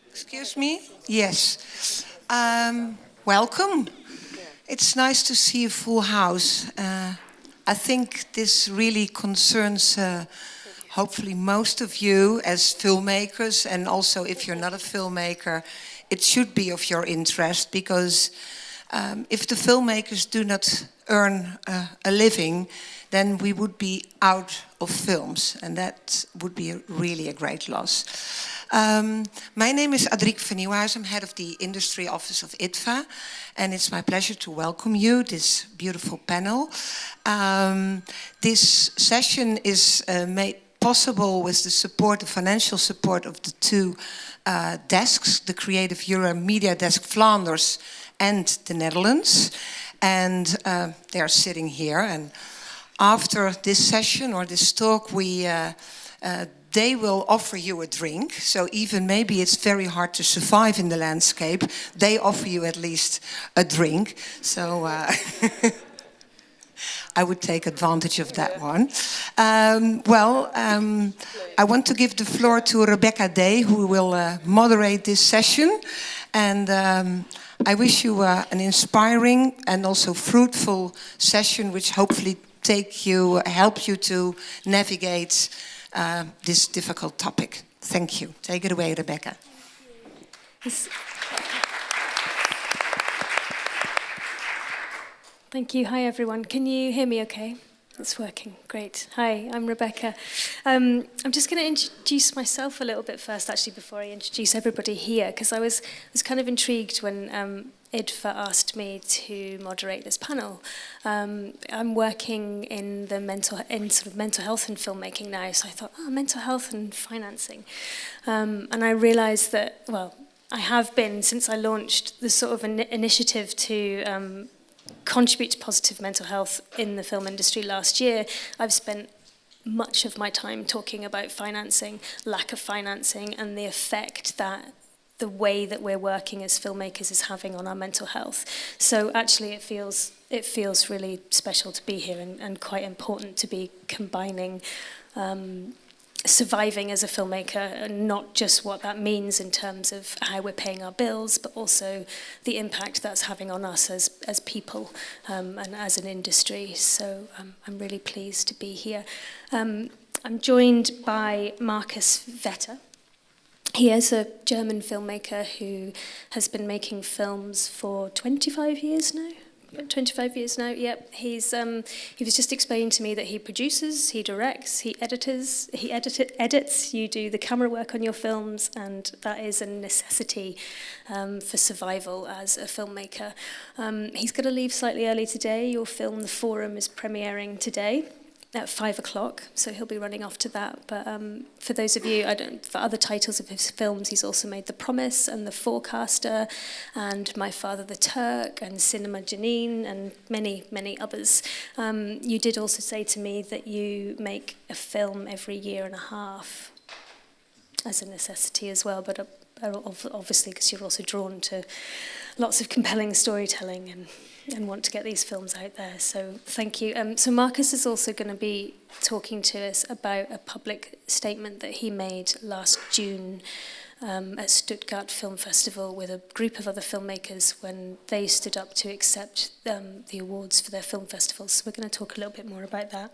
Excuse me? Yes. Welcome. It's nice to see a full house. I think this really concerns hopefully most of you as filmmakers, and also if you're not a filmmaker, it should be of your interest, because if the filmmakers do not earn a living, then we would be out of films, and that would be really a great loss. My name is Adriek van Nieuwhuis. I'm head of the industry office of IDFA, and it's my pleasure to welcome you, this beautiful panel. This session is made possible with the support, the financial support of the two desks, the Creative Europe Media Desk Flanders and the Netherlands. And they are sitting here, and after this session or this talk, they will offer you a drink. So even maybe it's very hard to survive in the landscape, they offer you at least a drink. So I would take advantage of that one. I want to give the floor to Rebecca Day, who will moderate this session. And I wish you an inspiring and also fruitful session, which hopefully help you to navigate this difficult topic. Thank you. Take it away, Rebecca. Thank you. Hi, everyone. Can you hear me okay? It's working. Great. Hi, I'm Rebecca. I'm just going to introduce myself a little bit first, actually, before I introduce everybody here, because I was kind of intrigued when IDFA asked me to moderate this panel. I'm working in sort of mental health and filmmaking now, so I thought, mental health and financing. And I realised that, I have been, since I launched this sort of an initiative to contribute to positive mental health in the film industry last year, I've spent much of my time talking about financing, lack of financing, and the effect that the way that we're working as filmmakers is having on our mental health. So actually it feels really special to be here, and quite important to be combining surviving as a filmmaker, and not just what that means in terms of how we're paying our bills, but also the impact that's having on us as people and as an industry. So I'm really pleased to be here. I'm joined by Markus Vetter. He is a German filmmaker who has been making films for 25 years now. 25 years now, yep. He was just explaining to me that he produces, he directs, he edits, you do the camera work on your films, and that is a necessity for survival as a filmmaker. He's going to leave slightly early today. Your film, The Forum, is premiering today at 5 o'clock, so he'll be running off to that. But for those of you, for other titles of his films, he's also made The Promise and The Forecaster and My Father the Turk and Cinema Janine and many, many others. You did also say to me that you make a film every year and a half as a necessity as well, but obviously because you're also drawn to lots of compelling storytelling and want to get these films out there. So thank you. So Markus is also going to be talking to us about a public statement that he made last June at Stuttgart Film Festival with a group of other filmmakers when they stood up to accept the awards for their film festivals. So we're going to talk a little bit more about that.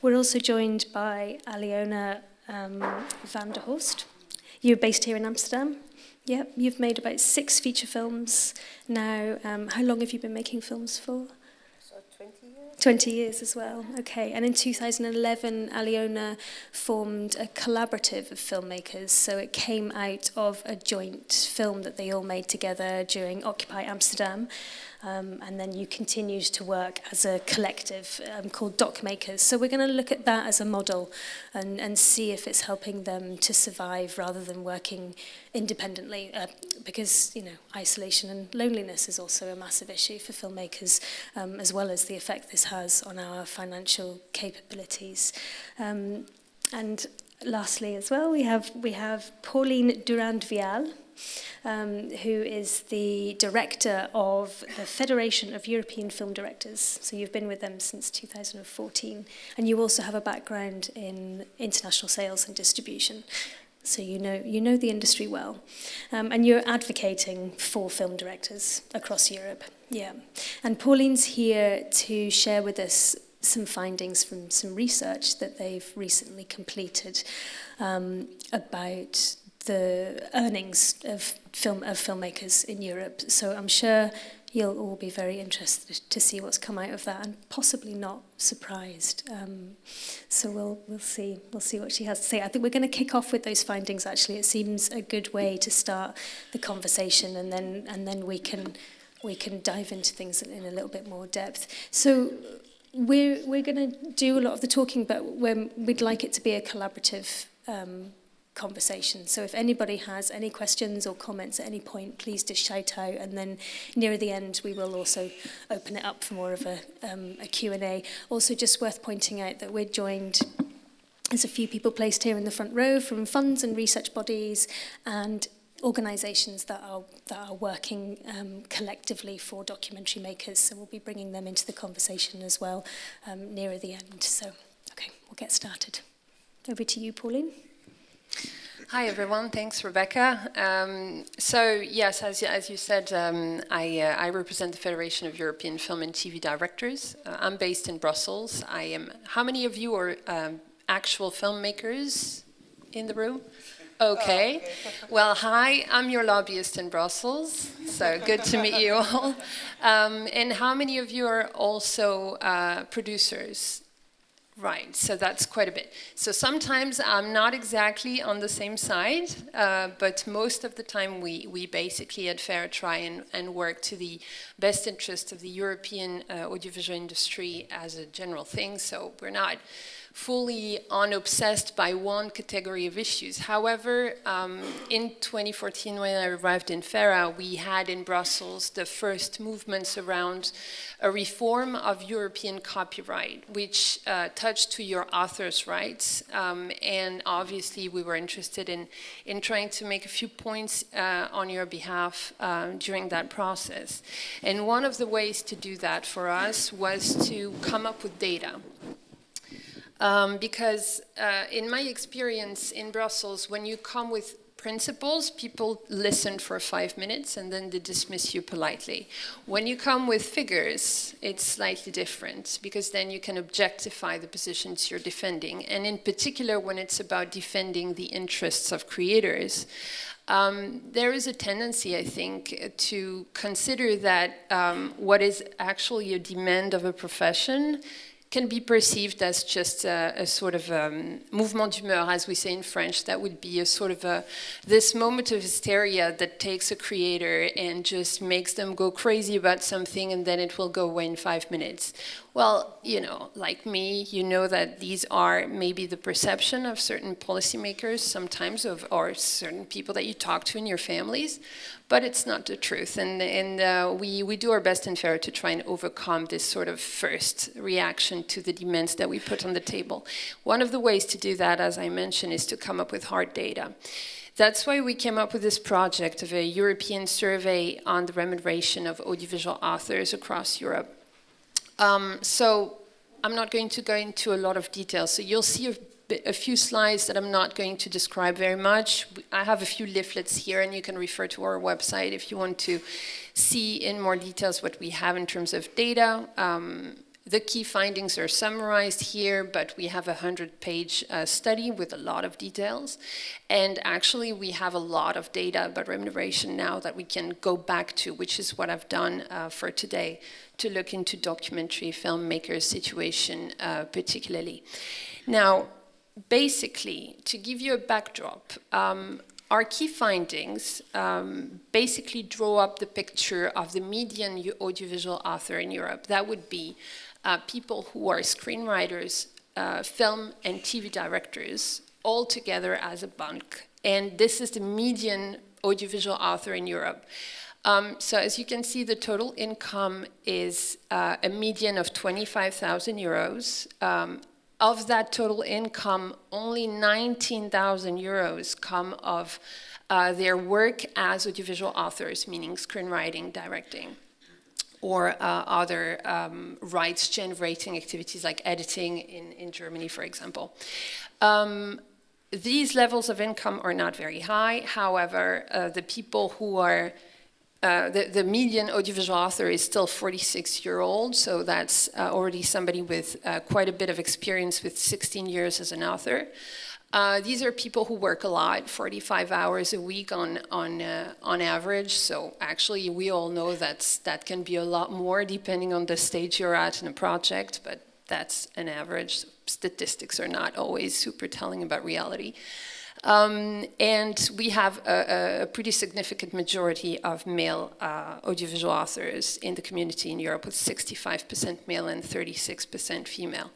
We're also joined by Aliona van der Horst. You're based here in Amsterdam. Yep, you've made about 6 feature films now. How long have you been making films for? So 20 years. 20 years as well, okay. And in 2011, Aliona formed a collaborative of filmmakers. So it came out of a joint film that they all made together during Occupy Amsterdam. And then you continued to work as a collective called Docmakers. So we're going to look at that as a model and see if it's helping them to survive rather than working independently, because isolation and loneliness is also a massive issue for filmmakers, as well as the effect this has on our financial capabilities. And lastly as well, we have Pauline Durand-Vialle, who is the director of the Federation of European Film Directors. So you've been with them since 2014. And you also have a background in international sales and distribution. So you know the industry well, and you're advocating for film directors across Europe. Yeah, and Pauline's here to share with us some findings from some research that they've recently completed about the earnings of filmmakers in Europe. So I'm sure you'll all be very interested to see what's come out of that, and possibly not surprised. So we'll see what she has to say. I think we're going to kick off with those findings. Actually, it seems a good way to start the conversation, and then we can dive into things in a little bit more depth. So we're going to do a lot of the talking, but we'd like it to be a collaborative conversation. So if anybody has any questions or comments at any point, please just shout out, and then near the end we will also open it up for more of a Q&A. Also, just worth pointing out that we're joined, there's a few people placed here in the front row from funds and research bodies and organisations that are working collectively for documentary makers, so we'll be bringing them into the conversation as well nearer the end. So, okay, we'll get started. Over to you, Pauline. Hi everyone, thanks Rebecca. So yes, as you said, I represent the Federation of European Film and TV Directors. I'm based in Brussels. How many of you are actual filmmakers in the room? Okay. Well, hi, I'm your lobbyist in Brussels, so good to meet you all. And how many of you are also producers? Right, so that's quite a bit. So sometimes I'm not exactly on the same side, but most of the time we basically at FERA try and work to the best interest of the European audiovisual industry as a general thing, so we're not fully unobsessed by one category of issues. However, in 2014, when I arrived in FERA, we had in Brussels the first movements around a reform of European copyright, which touched to your author's rights. And obviously, we were interested in trying to make a few points on your behalf during that process. And one of the ways to do that for us was to come up with data. Because in my experience in Brussels, when you come with principles, people listen for 5 minutes and then they dismiss you politely. When you come with figures, it's slightly different, because then you can objectify the positions you're defending. And in particular, when it's about defending the interests of creators, there is a tendency, I think, to consider that what is actually a demand of a profession can be perceived as just a sort of mouvement d'humeur, as we say in French. That would be a sort of this moment of hysteria that takes a creator and just makes them go crazy about something, and then it will go away in 5 minutes. Well, you know, like me, you know that these are maybe the perception of certain policymakers sometimes, or certain people that you talk to in your families, but it's not the truth. And we do our best in FERA to try and overcome this sort of first reaction to the demands that we put on the table. One of the ways to do that, as I mentioned, is to come up with hard data. That's why we came up with this project of a European survey on the remuneration of audiovisual authors across Europe. So I'm not going to go into a lot of detail. So you'll see a few slides that I'm not going to describe very much. I have a few leaflets here, and you can refer to our website if you want to see in more details what we have in terms of data. The key findings are summarized here, but we have a 100-page study with a lot of details. And actually, we have a lot of data about remuneration now that we can go back to, which is what I've done for today, to look into documentary filmmakers' situation particularly. Now, basically, to give you a backdrop, our key findings basically draw up the picture of the median audiovisual author in Europe. That would be people who are screenwriters, film and TV directors, all together as a bulk. And this is the median audiovisual author in Europe. So as you can see, the total income is a median of 25,000 euros. Of that total income, only 19,000 euros come of their work as audiovisual authors, meaning screenwriting, directing, or other rights-generating activities like editing in Germany, for example. these levels of income are not very high. However, the people who are the median audiovisual author is still 46-year-old, so that's already somebody with quite a bit of experience with 16 years as an author. These are people who work a lot, 45 hours a week on average. So actually, we all know that can be a lot more depending on the stage you're at in a project, but that's an average. Statistics are not always super telling about reality. And we have a pretty significant majority of male audiovisual authors in the community in Europe, with 65% male and 36% female.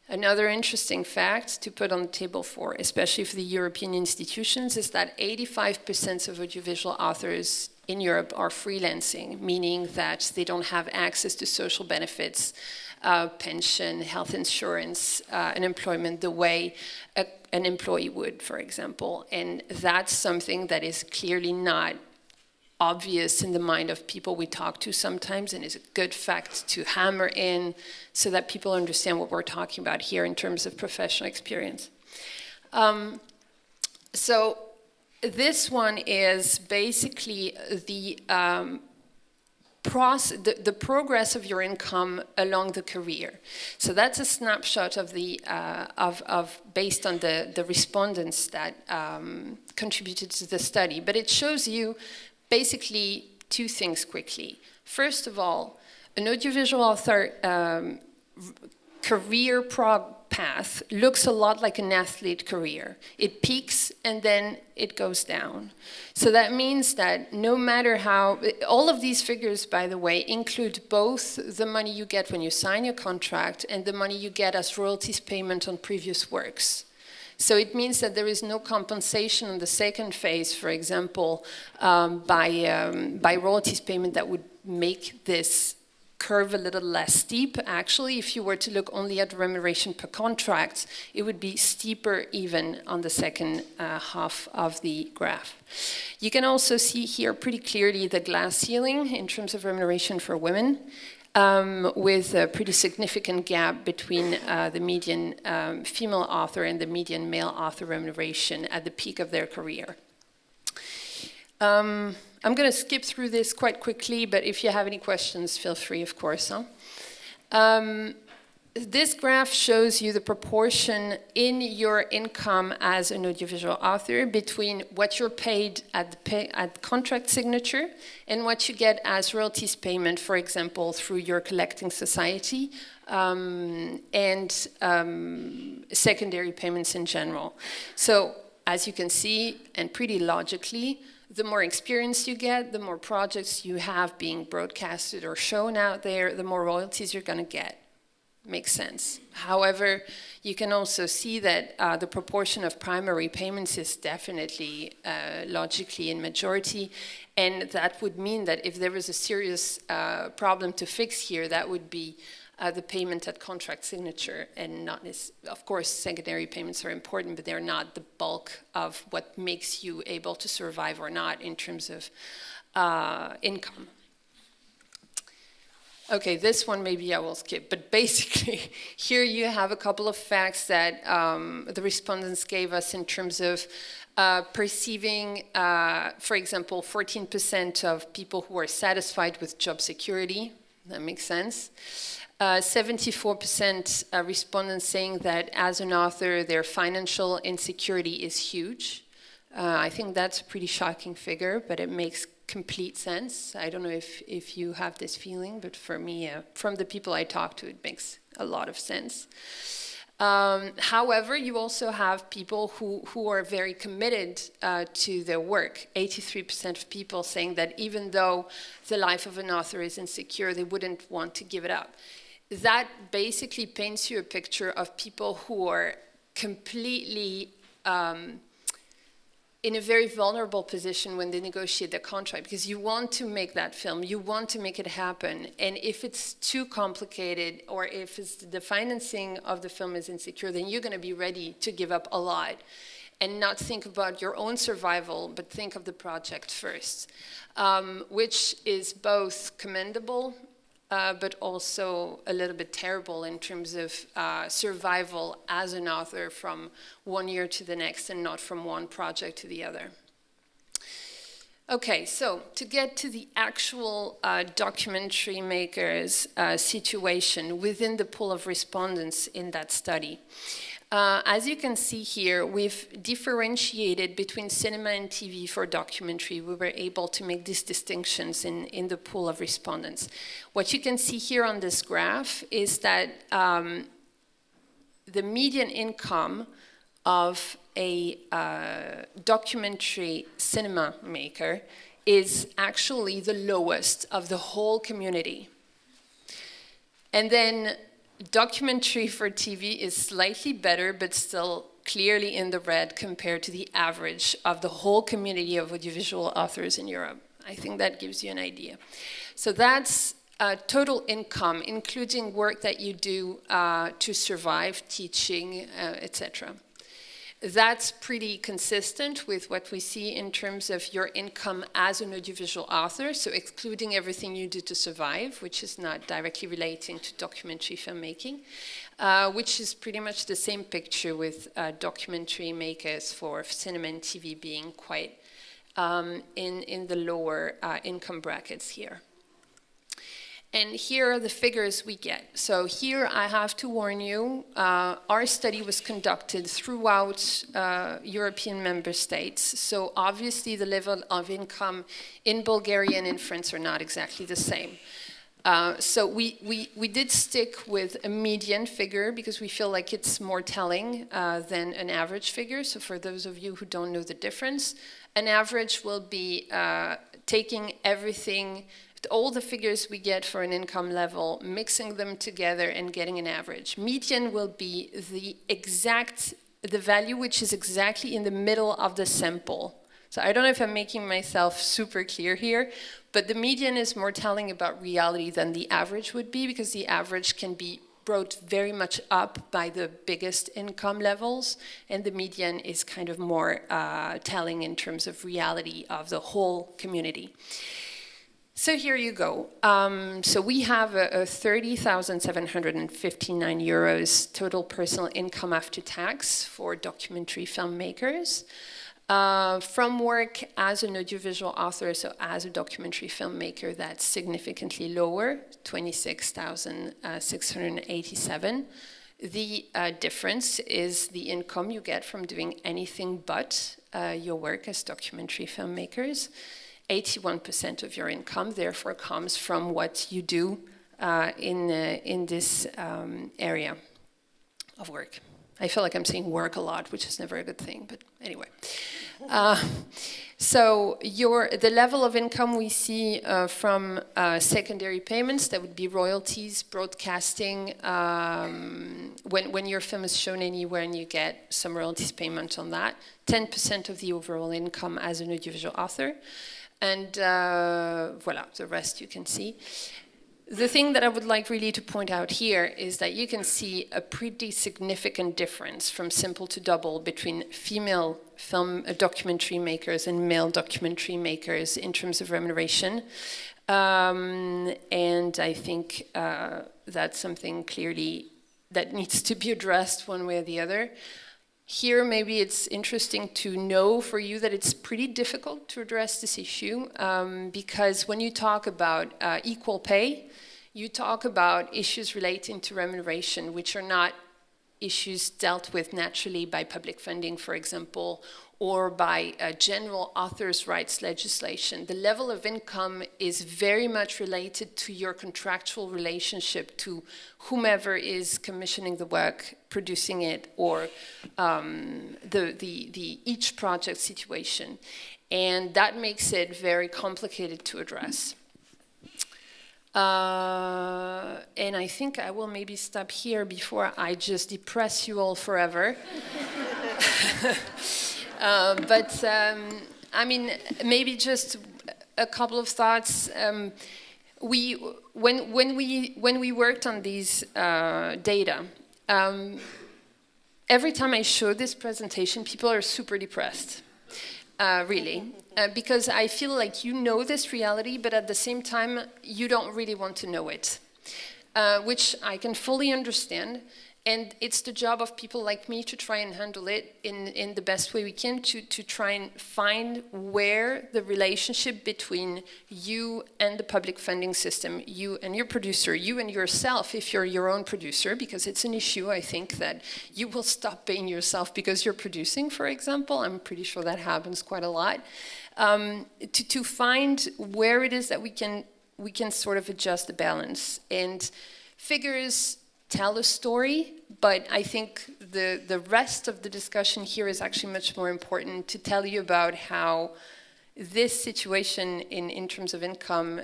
Another interesting fact to put on the table for, especially for the European institutions, is that 85% of audiovisual authors in Europe are freelancing, meaning that they don't have access to social benefits, pension, health insurance, and employment the way an employee would, for example. And that's something that is clearly not obvious in the mind of people we talk to sometimes, and is a good fact to hammer in so that people understand what we're talking about here in terms of professional experience. So this one is basically the progress of your income along the career. So that's a snapshot of the based on the respondents that contributed to the study. But it shows you basically two things quickly. First of all, an audiovisual author career path looks a lot like an athlete career. It peaks and then it goes down. So that means that no matter how, all of these figures, by the way, include both the money you get when you sign your contract and the money you get as royalties payment on previous works. So it means that there is no compensation on the second phase, for example, by royalties payment that would make this curve a little less steep. Actually, if you were to look only at remuneration per contract, it would be steeper even on the second half of the graph. You can also see here pretty clearly the glass ceiling in terms of remuneration for women, with a pretty significant gap between the median female author and the median male author remuneration at the peak of their career. I'm going to skip through this quite quickly, but if you have any questions, feel free, of course. This graph shows you the proportion in your income as an audiovisual author between what you're paid at contract signature and what you get as royalties payment, for example, through your collecting society and secondary payments in general. So, as you can see, and pretty logically, the more experience you get, the more projects you have being broadcasted or shown out there, the more royalties you're going to get. Makes sense. However, you can also see that the proportion of primary payments is definitely logically in majority, and that would mean that if there was a serious problem to fix here, that would be the payment at contract signature, and not of course secondary payments are important, but they're not the bulk of what makes you able to survive or not in terms of income. Okay, this one maybe I will skip, but basically here you have a couple of facts that the respondents gave us in terms of perceiving, for example, 14% of people who are satisfied with job security. That makes sense. 74% respondents saying that as an author, their financial insecurity is huge. I think that's a pretty shocking figure, but it makes complete sense. I don't know if you have this feeling, but for me, from the people I talk to, it makes a lot of sense. However, you also have people who are very committed to their work. 83% of people saying that even though the life of an author is insecure, they wouldn't want to give it up. That basically paints you a picture of people who are completely in a very vulnerable position when they negotiate their contract, because you want to make that film, you want to make it happen, and if it's too complicated or if the financing of the film is insecure, then you're going to be ready to give up a lot and not think about your own survival, but think of the project first, which is both commendable but also a little bit terrible in terms of survival as an author from one year to the next and not from one project to the other. Okay, so to get to the actual documentary makers situation within the pool of respondents in that study. As you can see here, we've differentiated between cinema and TV for documentary. We were able to make these distinctions in the pool of respondents. What you can see here on this graph is that the median income of a documentary cinema maker is actually the lowest of the whole community. And then documentary for TV is slightly better, but still clearly in the red compared to the average of the whole community of audiovisual authors in Europe. I think that gives you an idea. So that's total income, including work that you do to survive, teaching, etc. That's pretty consistent with what we see in terms of your income as an audiovisual author, so excluding everything you do to survive, which is not directly relating to documentary filmmaking, which is pretty much the same picture with documentary makers for cinema and TV being quite in the lower income brackets here. And here are the figures we get. So here I have to warn you, our study was conducted throughout European member states. So obviously the level of income in Bulgaria and in France are not exactly the same. So we did stick with a median figure because we feel like it's more telling than an average figure. So for those of you who don't know the difference, an average will be taking everything, all the figures we get for an income level, mixing them together and getting an average. Median will be the value which is exactly in the middle of the sample. So I don't know if I'm making myself super clear here, but the median is more telling about reality than the average would be, because the average can be brought very much up by the biggest income levels, and the median is kind of more telling in terms of reality of the whole community. So here you go. So we have a 30,759 euros total personal income after tax for documentary filmmakers. From work as an audiovisual author, so as a documentary filmmaker, that's significantly lower, 26,687. The difference is the income you get from doing anything but your work as documentary filmmakers. 81% of your income, therefore, comes from what you do in this area of work. I feel like I'm saying work a lot, which is never a good thing, but anyway. So the level of income we see from secondary payments, that would be royalties, broadcasting, when your film is shown anywhere and you get some royalties payment on that, 10% of the overall income as an audiovisual author. And voila, the rest you can see. The thing that I would like really to point out here is that you can see a pretty significant difference from simple to double between female film documentary makers and male documentary makers in terms of remuneration. And I think that's something clearly that needs to be addressed one way or the other. Here, maybe it's interesting to know for you that it's pretty difficult to address this issue because when you talk about equal pay, you talk about issues relating to remuneration, which are not issues dealt with naturally by public funding, for example, or by general authors' rights legislation. The level of income is very much related to your contractual relationship to whomever is commissioning the work, producing it, or each project situation. And that makes it very complicated to address. And I think I will maybe stop here before I just depress you all forever. I mean, maybe just a couple of thoughts. When we worked on these data, every time I show this presentation, people are super depressed really. Because I feel like you know this reality, but at the same time, you don't really want to know it, which I can fully understand. And it's the job of people like me to try and handle it in the best way we can, to try and find where the relationship between you and the public funding system, you and your producer, you and yourself, if you're your own producer, because it's an issue, I think, that you will stop paying yourself because you're producing, for example. I'm pretty sure that happens quite a lot. To find where it is that we can sort of adjust the balance. And figures tell a story, but I think the rest of the discussion here is actually much more important, to tell you about how this situation in terms of income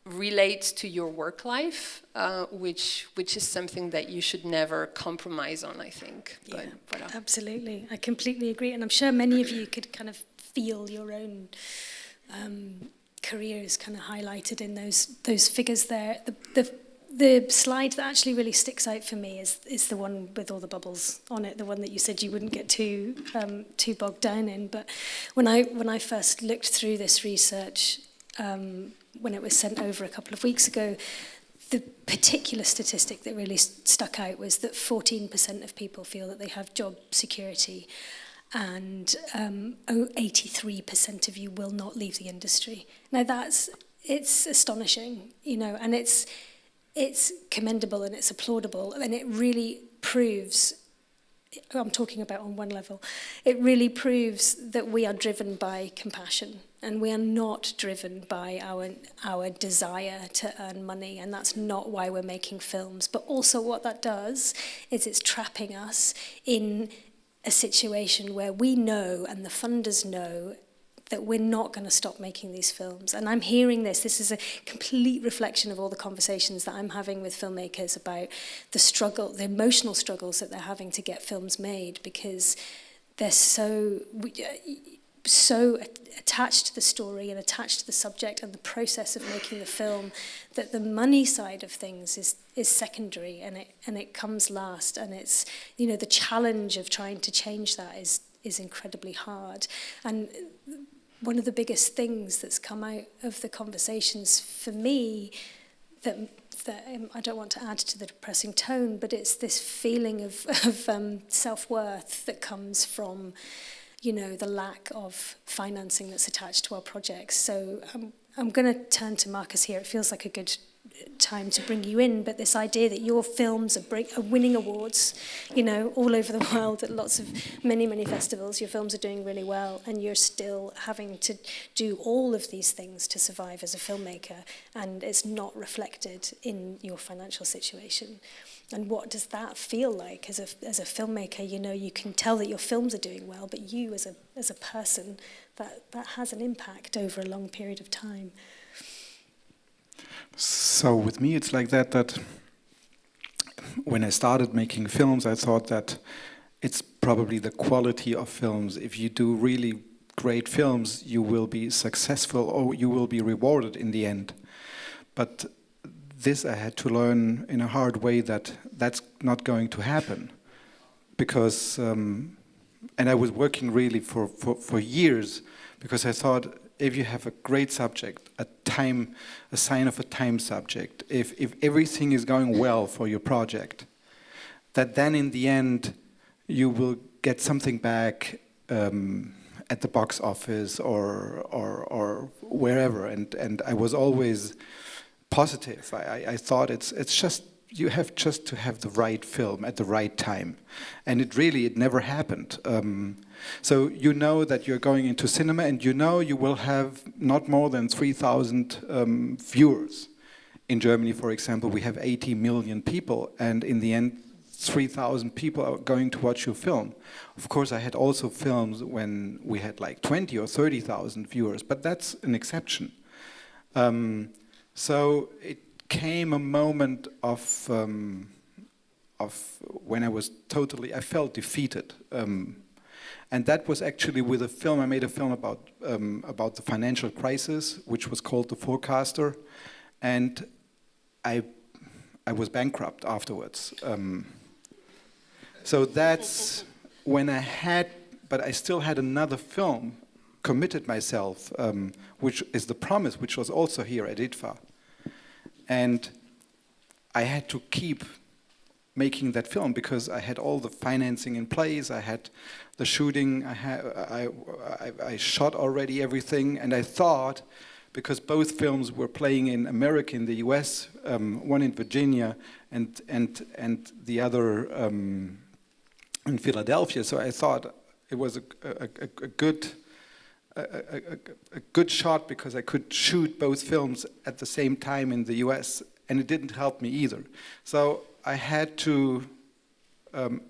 relates to your work life, which is something that you should never compromise on, I think. Yeah, but, absolutely. I completely agree. And I'm sure many of you could kind of feel your own careers kind of highlighted in those figures there. The slide that actually really sticks out for me is the one with all the bubbles on it, the one that you said you wouldn't get too bogged down in. But when I first looked through this research, when it was sent over a couple of weeks ago, the particular statistic that really stuck out was that 14% of people feel that they have job security, and 83% of you will not leave the industry. Now it's astonishing, you know, and it's commendable and it's applaudable, and it really proves, I'm talking about on one level, it really proves that we are driven by compassion, and we are not driven by our desire to earn money, and that's not why we're making films. But also what that does is it's trapping us in a situation where we know, and the funders know, that we're not going to stop making these films. And I'm hearing this is a complete reflection of all the conversations that I'm having with filmmakers about the struggle, the emotional struggles that they're having to get films made, because they're so attached to the story and attached to the subject and the process of making the film, that the money side of things is secondary, and it comes last. And it's, you know, the challenge of trying to change that is incredibly hard. And one of the biggest things that's come out of the conversations for me, that I don't want to add to the depressing tone, but it's this feeling of self-worth that comes from, you know, the lack of financing that's attached to our projects. So I'm going to turn to Marcus here. It feels like a good time to bring you in, but this idea that your films are winning awards, you know, all over the world at many festivals, your films are doing really well, and you're still having to do all of these things to survive as a filmmaker, and it's not reflected in your financial situation. And what does that feel like as a filmmaker? You know, you can tell that your films are doing well, but you as a person, that has an impact over a long period of time. So with me, it's like that when I started making films, I thought that it's probably the quality of films. If you do really great films, you will be successful, or you will be rewarded in the end. But this I had to learn in a hard way, that that's not going to happen. Because, and I was working really for years, because I thought, if you have a great subject, a sign of a time subject, if everything is going well for your project, that then in the end you will get something back at the box office or wherever. And I was always positive. I thought it's just, you have just to have the right film at the right time. And it never happened. So you know that you're going into cinema, and you know you will have not more than 3,000 viewers. In Germany, for example, we have 80 million people, and in the end, 3,000 people are going to watch your film. Of course, I had also films when we had like 20 or 30,000 viewers, but that's an exception. So it came a moment of when I felt defeated. And that was actually with a film. I made a film about the financial crisis, which was called The Forecaster, and I was bankrupt afterwards. So that's when but I still had another film committed myself, which is the promise, which was also here at IDFA. And I had to keep making that film because I had all the financing in place, I had the shooting, I shot already everything, and I thought, because both films were playing in America, in the US, one in Virginia and the other in Philadelphia, so I thought it was a good shot because I could shoot both films at the same time in the US, and it didn't help me either. So I had to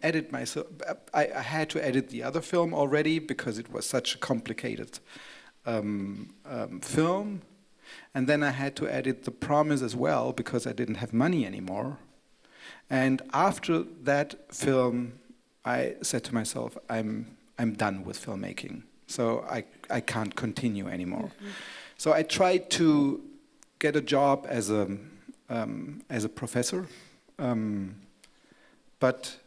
edit myself. I had to edit the other film already because it was such a complicated film, and then I had to edit The Promise as well because I didn't have money anymore. And after that film, I said to myself, I'm done with filmmaking, so I can't continue anymore. Mm-hmm. So I tried to get a job as a professor, but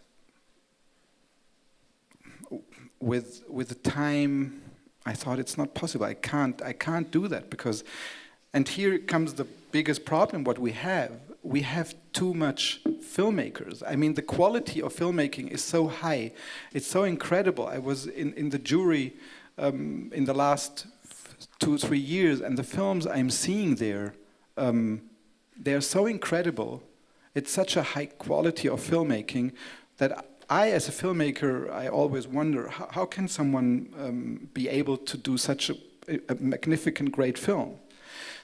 with the time, I thought it's not possible. I can't do that because, and here comes the biggest problem. What we have too much filmmakers. I mean, the quality of filmmaking is so high, it's so incredible. I was in the jury in the last 2 or 3 years, and the films I'm seeing there, they're so incredible. It's such a high quality of filmmaking that I, as a filmmaker, I always wonder, how can someone be able to do such a magnificent, great film?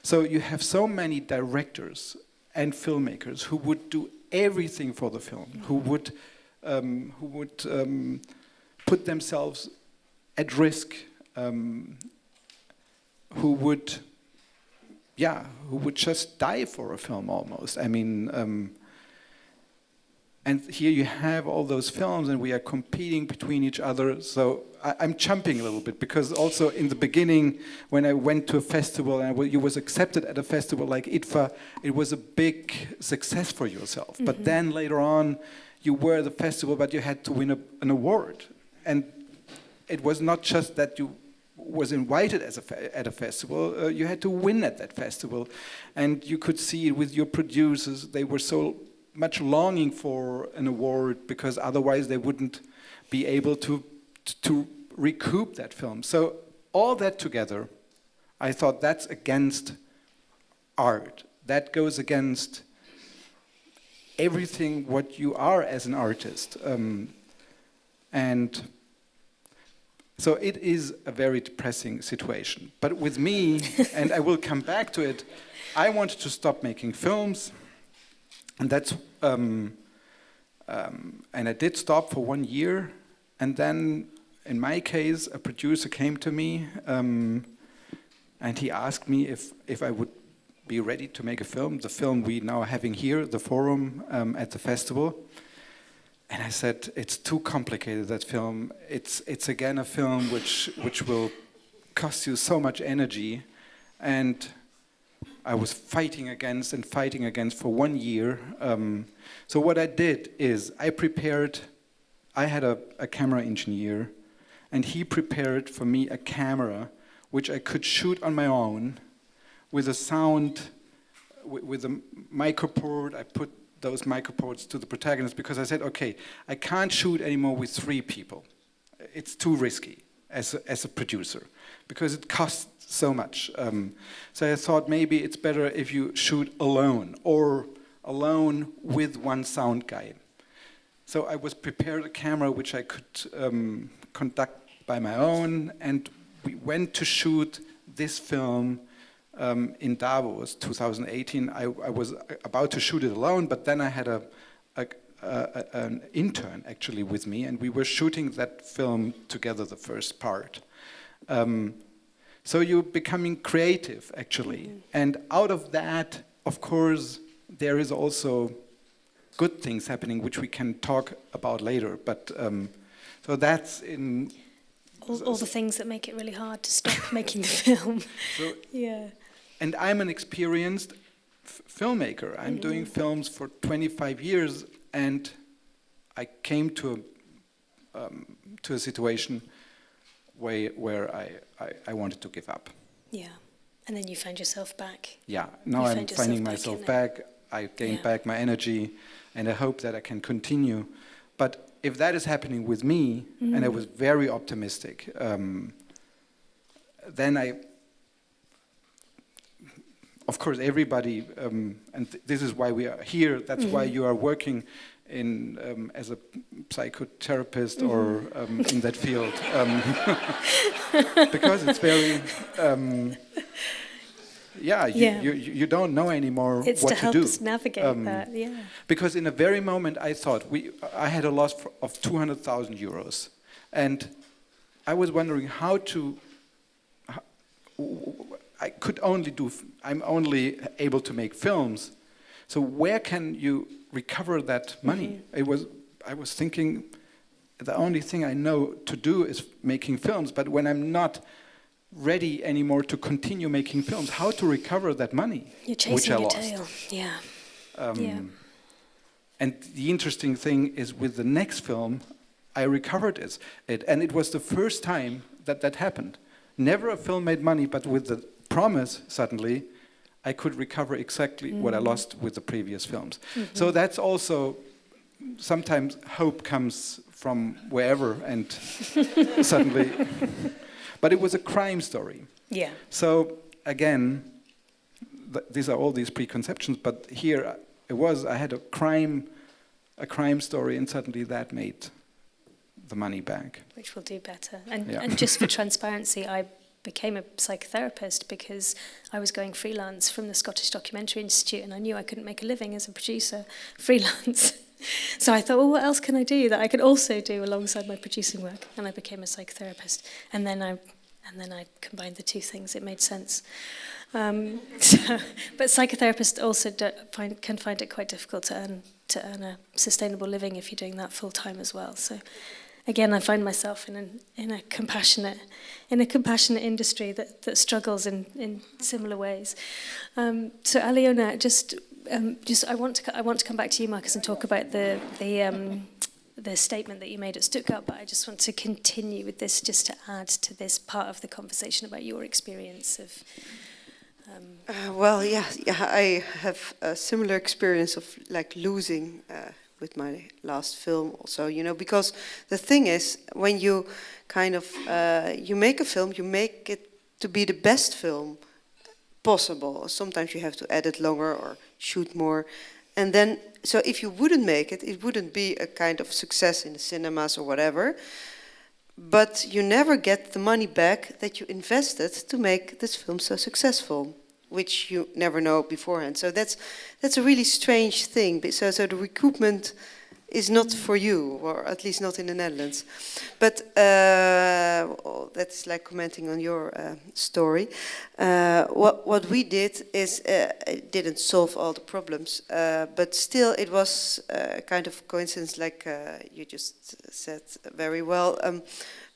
So you have so many directors and filmmakers who would do everything for the film, who would put themselves at risk, who would just die for a film almost. I mean, and here you have all those films, and we are competing between each other. So I'm jumping a little bit because also in the beginning, when I went to a festival and you was accepted at a festival like IDFA, it was a big success for yourself. Mm-hmm. But then later on, you were at the festival, but you had to win an award, and it was not just that you was invited at a festival. You had to win at that festival, and you could see it with your producers. They were so much longing for an award because otherwise they wouldn't be able to recoup that film. So all that together, I thought that's against art. That goes against everything what you are as an artist. And so it is a very depressing situation. But with me, and I will come back to it, I wanted to stop making films. And that's, and I did stop for 1 year, and then, in my case, a producer came to me, and he asked me if I would be ready to make a film, the film we now are having here, the forum at the festival. And I said, it's too complicated, that film. It's again a film which will cost you so much energy, and I was fighting against for 1 year. So what I did is I had a camera engineer, and he prepared for me a camera which I could shoot on my own with a sound, with a microport. I put those microports to the protagonist because I said, okay, I can't shoot anymore with 3 people. It's too risky as a producer because it costs so much. So I thought maybe it's better if you shoot alone or alone with one sound guy. So I was prepared a camera which I could conduct by my own, and we went to shoot this film in Davos, 2018. I was about to shoot it alone, but then I had an intern actually with me, and we were shooting that film together, the first part. So you're becoming creative, actually. Mm-hmm. And out of that, of course, there is also good things happening, which we can talk about later. But so that's in... All the things that make it really hard to stop making the film. So, yeah. And I'm an experienced filmmaker. I'm doing films for 25 years, and I came to a situation way where I wanted to give up. Yeah. And then you find yourself back. Yeah, now You I'm find yourself finding back myself in it. back. I gained back my energy, and I hope that I can continue. But if that is happening with me, and I was very optimistic, then of course, everybody, and this is why we are here. That's why you are working in as a psychotherapist or in that field, because it's very. You don't know anymore It's what to help do. us navigate that, Because in a very moment I thought I had a loss of 200,000 euros, and I was wondering I'm only able to make films, so where can you recover that money? I was thinking the only thing I know to do is making films, but when I'm not ready anymore to continue making films, how to recover that money, You're chasing which I your lost. tail. Yeah. And the interesting thing is, with the next film, I recovered it, and it was the first time that happened. Never a film made money, but with the promise, suddenly, I could recover exactly what I lost with the previous films. So that's also, sometimes hope comes from wherever, and suddenly. But it was a crime story. Yeah. So again, these are all these preconceptions. But here I had a crime story, and suddenly that made the money back. Which will do better. And just for transparency, I became a psychotherapist because I was going freelance from the Scottish Documentary Institute, and I knew I couldn't make a living as a producer freelance. So I thought, well, what else can I do that I could also do alongside my producing work? And I became a psychotherapist. And then I combined the two things. It made sense. But psychotherapists also can find it quite difficult to earn a sustainable living if you're doing that full time as well. So again, I find myself in a compassionate industry that struggles in similar ways. So Aliona, I want to come back to you, Marcus, and talk about the statement that you made at Stuttgart, but I just want to continue with this, just to add to this part of the conversation about your experience of. I have a similar experience of losing with my last film also, because the thing is, when you kind of you make a film, you make it to be the best film possible. Sometimes you have to edit longer or shoot more, and then so if you wouldn't make it, it wouldn't be a kind of success in the cinemas or whatever. But you never get the money back that you invested to make this film so successful, which you never know beforehand. So that's a really strange thing. So the recoupment is not for you, or at least not in the Netherlands. But that's like commenting on your story. What we did is it didn't solve all the problems, but still it was kind of coincidence, like you just said very well.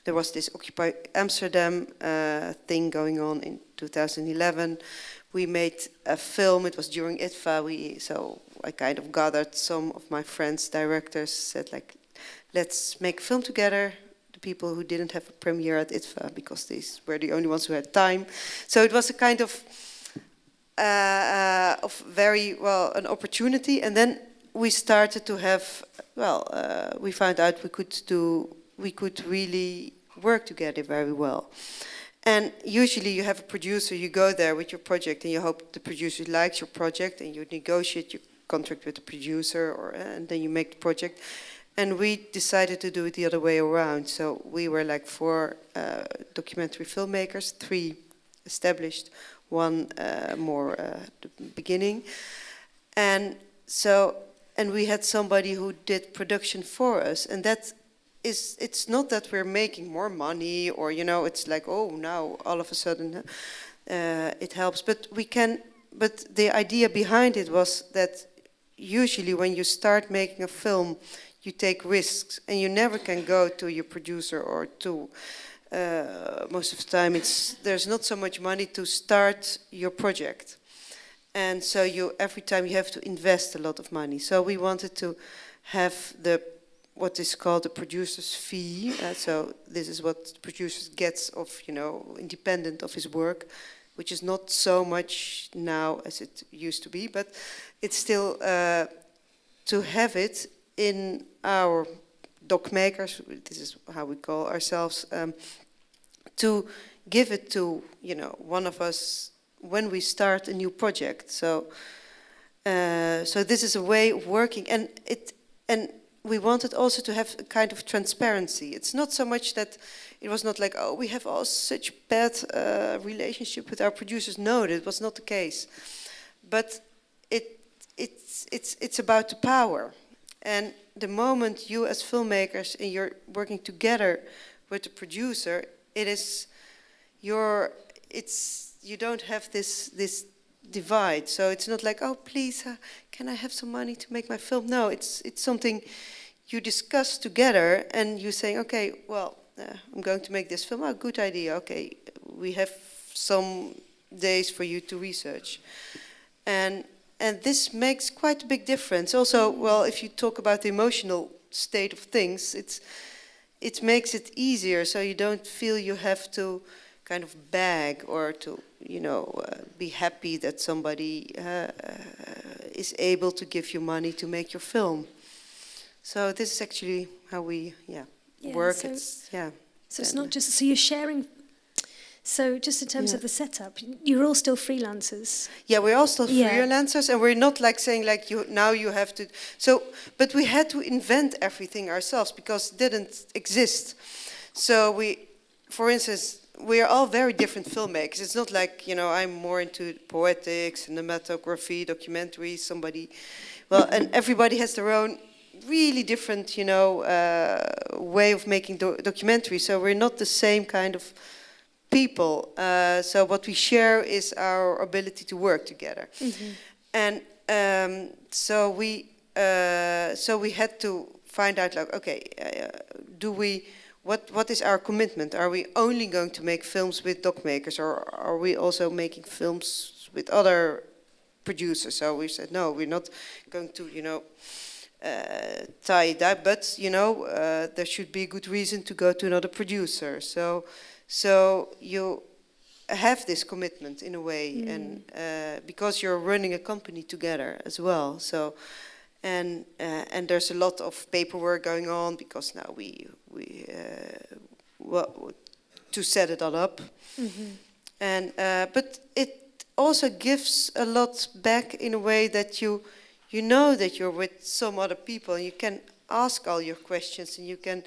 There was this Occupy Amsterdam thing going on in 2011. We made a film. It was during IDFA. So I kind of gathered some of my friends, directors, said let's make a film together. The people who didn't have a premiere at IDFA, because these were the only ones who had time. So it was a kind of very an opportunity. And then we started to have we found out we could really work together very well. And usually you have a producer, you go there with your project and you hope the producer likes your project, and you negotiate your contract with the producer, and then you make the project. And we decided to do it the other way around. So we were 4 documentary filmmakers, 3 established, 1 more at the beginning. And we had somebody who did production for us, and it's not that we're making more money, or it's now all of a sudden it helps, but the idea behind it was that usually when you start making a film, you take risks, and you never can go to your producer, or to most of the time there's not so much money to start your project, and so every time you have to invest a lot of money. So we wanted to have what is called the producer's fee. So this is what the producer gets of, independent of his work, which is not so much now as it used to be, but it's still to have it in our Docmakers, this is how we call ourselves, to give it to, one of us when we start a new project. So this is a way of working, and we wanted also to have a kind of transparency. It's not so much that it was not like, oh, we have all such bad relationship with our producers. No, that was not the case. But it's about the power. And the moment you as filmmakers and you're working together with the producer, you don't have this divide. So it's not like, oh, please, can I have some money to make my film? No, it's something you discuss together, and you're saying, okay, well, I'm going to make this film. Oh, good idea. Okay, we have some days for you to research, and this makes quite a big difference. Also, well, if you talk about the emotional state of things, it makes it easier, so you don't feel you have to kind of beg or to, be happy that somebody is able to give you money to make your film. So this is actually how we work. So So it's not just, so you're sharing. So just in terms of the setup, you're all still freelancers. Yeah, we're all still freelancers, and we're not like saying like now you have to. So, but we had to invent everything ourselves because it didn't exist. So for instance, we are all very different filmmakers. It's not like, I'm more into poetics, cinematography, documentary, and everybody has their own really different, way of making documentaries. So we're not the same kind of people. So what we share is our ability to work together. Mm-hmm. And so we had to find out, like, okay, what is our commitment? Are we only going to make films with Docmakers, or are we also making films with other producers? So we said, no, we're not going to, tie it up, but, there should be a good reason to go to another producer. So you have this commitment in a way, and because you're running a company together as well. So, and there's a lot of paperwork going on because now we to set it all up, and but it also gives a lot back in a way that you know that you're with some other people, and you can ask all your questions, and you can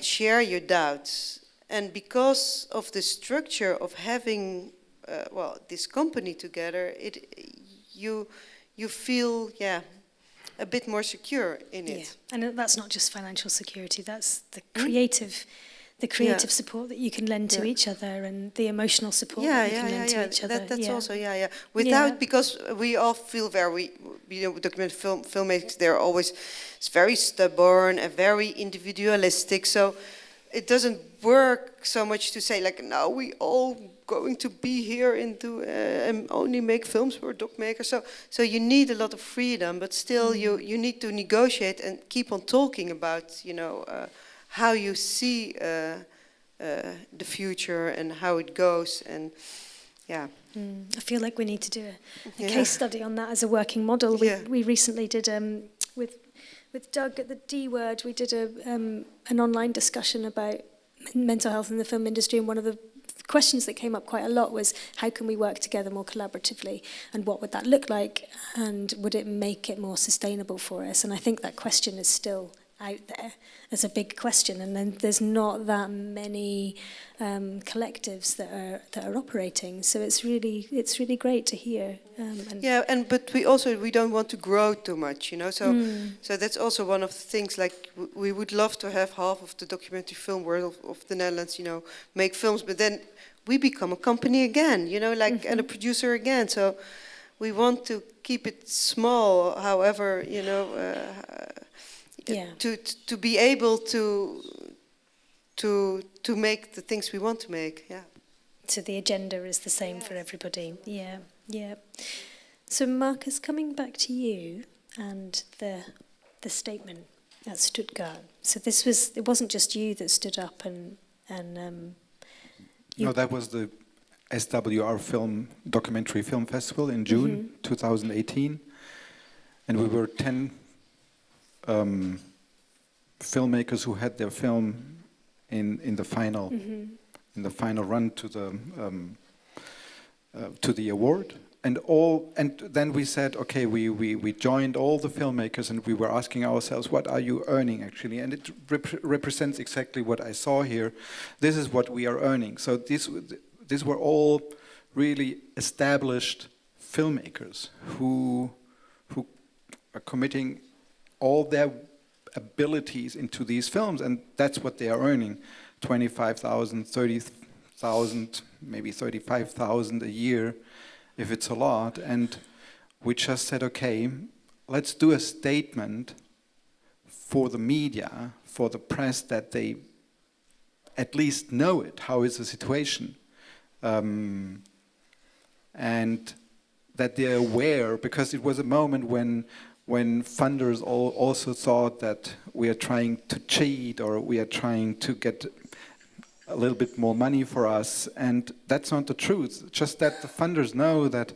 share your doubts. And because of the structure of having this company together, you feel a bit more secure in it. And that's not just financial security, that's the creative support that you can lend to each other, and the emotional support that you can lend to each other. That's also, Without, because we all feel very, documentary filmmakers, they're always very stubborn and very individualistic. So it doesn't work so much to say, like, now we all going to be here and only make films for Docmakers. So you need a lot of freedom, but still you need to negotiate and keep on talking about, how you see the future and how it goes, and I feel like we need to do a case study on that as a working model. We recently did with Doug at the D Word. We did an online discussion about mental health in the film industry, and one of the questions that came up quite a lot was, how can we work together more collaboratively, and what would that look like, and would it make it more sustainable for us? And I think that question is still out there as a big question, and then there's not that many collectives that are operating. So it's really great to hear. But we don't want to grow too much, So that's also one of the things. Like we would love to have half of the documentary film world of the Netherlands, make films, but then we become a company again, and a producer again. So we want to keep it small, however, to be able to make the things we want to make. So the agenda is the same for everybody. Yeah. So Marcus, coming back to you and the statement. at Stuttgart. So it wasn't just you that stood up and No, that was the SWR Documentary Film Festival in June 2018, and we were 10 filmmakers who had their film in the final run to the award. And then we said, okay, we joined all the filmmakers, and we were asking ourselves, what are you earning actually? And it represents exactly what I saw here. This is what we are earning. So these were all really established filmmakers who are committing all their abilities into these films, and that's what they are earning: 25,000, 30,000, maybe 35,000 a year, if it's a lot. And we just said, okay, let's do a statement for the media, for the press, that they at least know it. How is the situation? And that they're aware, because it was a moment when funders also thought that we are trying to cheat, or we are trying to get a little bit more money for us, and that's not the truth. Just that the funders know that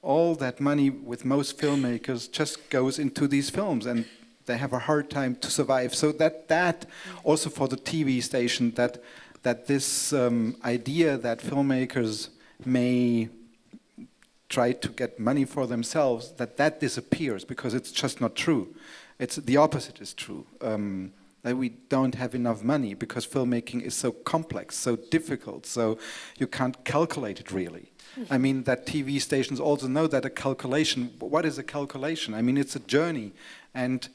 all that money with most filmmakers just goes into these films, and they have a hard time to survive. So that also for the TV station, that this idea that filmmakers may try to get money for themselves, that disappears, because it's just not true. It's the opposite is true. That we don't have enough money because filmmaking is so complex, so difficult, so you can't calculate it really. I mean, that TV stations also know that a calculation, what is a calculation? I mean, it's a journey, and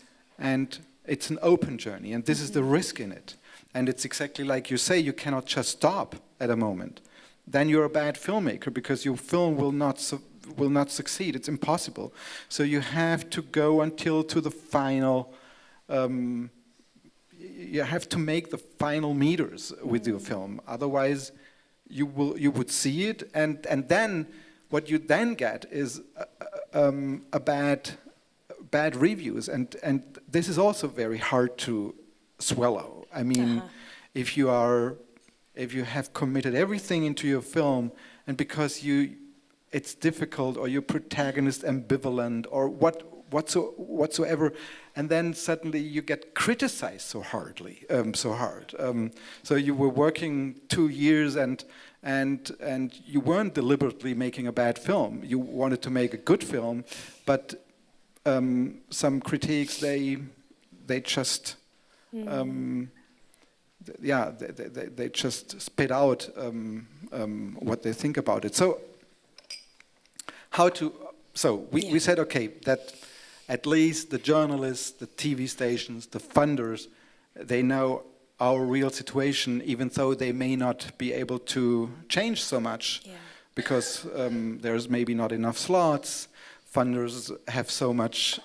it's an open journey, and this is the risk in it. And it's exactly like you say, you cannot just stop at a moment. Then you're a bad filmmaker, because your film will not succeed. It's impossible. So you have to go until to the final. You have to make the final meters with your film. Otherwise, you would see it, and then what you then get is a bad reviews, and this is also very hard to swallow. I mean, if you have committed everything into your film, and because it's difficult, or your protagonist ambivalent, or whatsoever, and then suddenly you get criticized so hard. So you were working 2 years, and you weren't deliberately making a bad film. You wanted to make a good film, but some critiques they just they just spit out what they think about it. So we said, okay, that at least the journalists, the TV stations, the funders, they know our real situation, even though they may not be able to change so much, because there's maybe not enough slots. Funders have so much,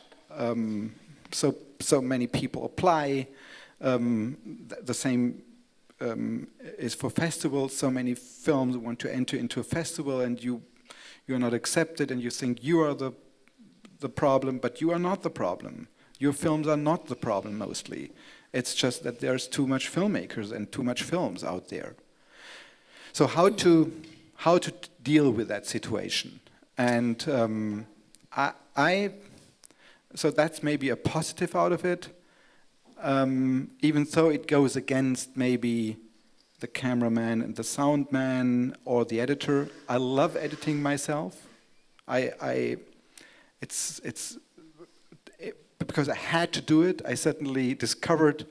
so many people apply. The same is for festivals. So many films want to enter into a festival, and you're not accepted, and you think you are the problem, but you are not the problem. Your films are not the problem mostly. It's just that there's too much filmmakers and too much films out there. So how to deal with that situation? And so that's maybe a positive out of it, even though it goes against maybe the cameraman and the sound man or the editor. I love editing myself. Because I had to do it. I suddenly discovered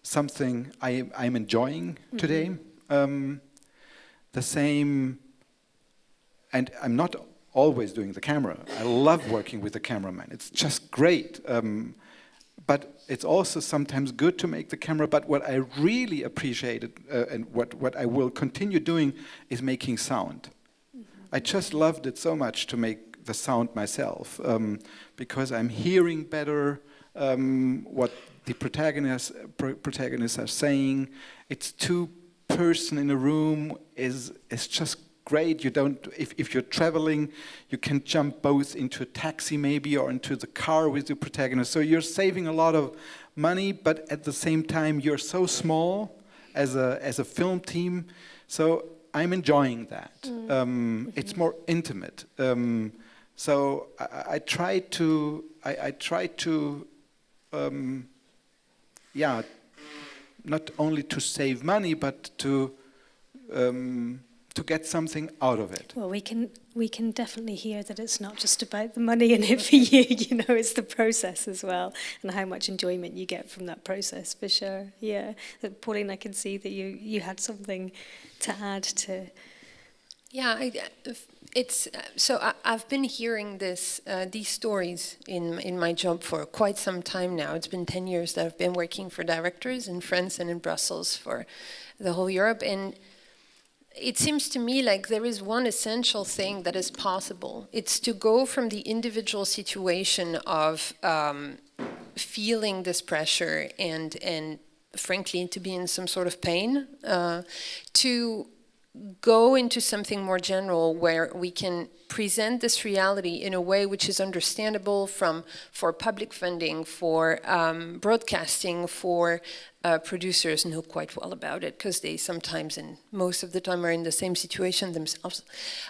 something I'm enjoying today. The same, and I'm not always doing the camera. I love working with the cameraman. It's just great. But it's also sometimes good to make the camera. But what I really appreciated, and what I will continue doing, is making sound. I just loved it so much to make the sound myself, because I'm hearing better what the protagonists are saying. It's two person in a room is just great. You don't, if you're traveling, you can jump both into a taxi maybe or into the car with the protagonist. So you're saving a lot of money, but at the same time you're so small as a film team. So I'm enjoying that. It's more intimate. So I try to, not only to save money, but to get something out of it. Well, we can definitely hear that it's not just about the money in it for you. You know, it's the process as well, and how much enjoyment you get from that process, for sure. Yeah, Pauline, I can see that you had something to add to. Yeah, it's so I've been hearing these stories in my job for quite some time now. It's been 10 years that I've been working for directors in France and in Brussels for the whole Europe, and it seems to me like there is one essential thing that is possible. It's to go from the individual situation of feeling this pressure and frankly to be in some sort of pain, to go into something more general where we can present this reality in a way which is understandable for public funding, for broadcasting, for producers know quite well about it because they sometimes and most of the time are in the same situation themselves.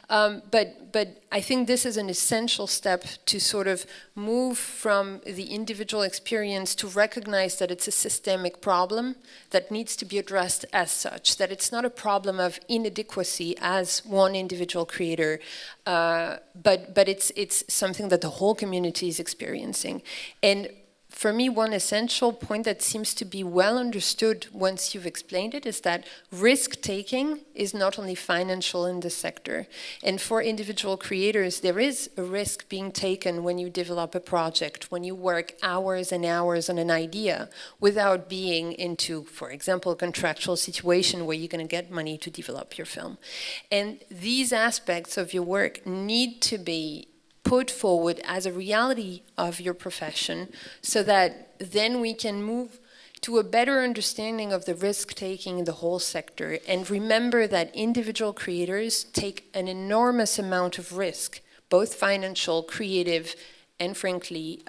But I think this is an essential step to sort of move from the individual experience to recognize that it's a systemic problem that needs to be addressed as such, that it's not a problem of inadequacy as one individual creator, but it's something that the whole community is experiencing. And for me, one essential point that seems to be well understood once you've explained it is that risk-taking is not only financial in this sector. And for individual creators, there is a risk being taken when you develop a project, when you work hours and hours on an idea without being into, for example, a contractual situation where you're going to get money to develop your film. And these aspects of your work need to be put forward as a reality of your profession so that then we can move to a better understanding of the risk-taking in the whole sector and remember that individual creators take an enormous amount of risk, both financial, creative, and frankly,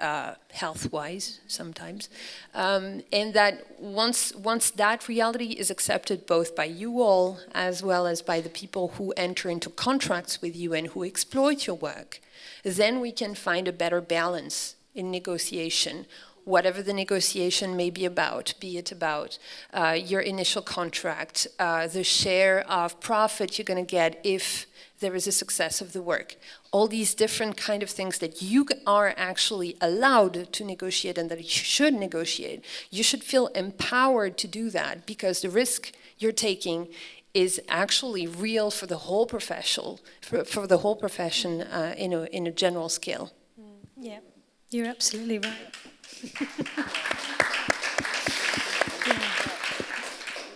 health-wise sometimes. And that once that reality is accepted both by you all as well as by the people who enter into contracts with you and who exploit your work, then we can find a better balance in negotiation, whatever the negotiation may be about, be it about your initial contract, the share of profit you're going to get if there is a success of the work. All these different kind of things that you are actually allowed to negotiate and that you should negotiate. You should feel empowered to do that because the risk you're taking is actually real for the whole profession, for the whole profession in a general scale. Yeah, you're absolutely right.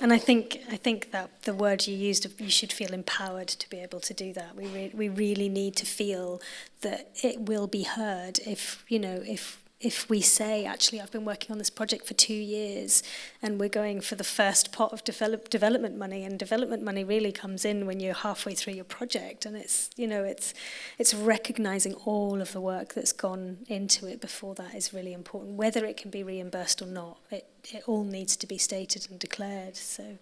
And I think that the word you used, you should feel empowered to be able to do that. We really need to feel that it will be heard if we say, actually, I've been working on this project for 2 years and we're going for the first pot of development money, and development money really comes in when you're halfway through your project, and it's recognizing all of the work that's gone into it before that is really important. Whether it can be reimbursed or not, it all needs to be stated and declared. So.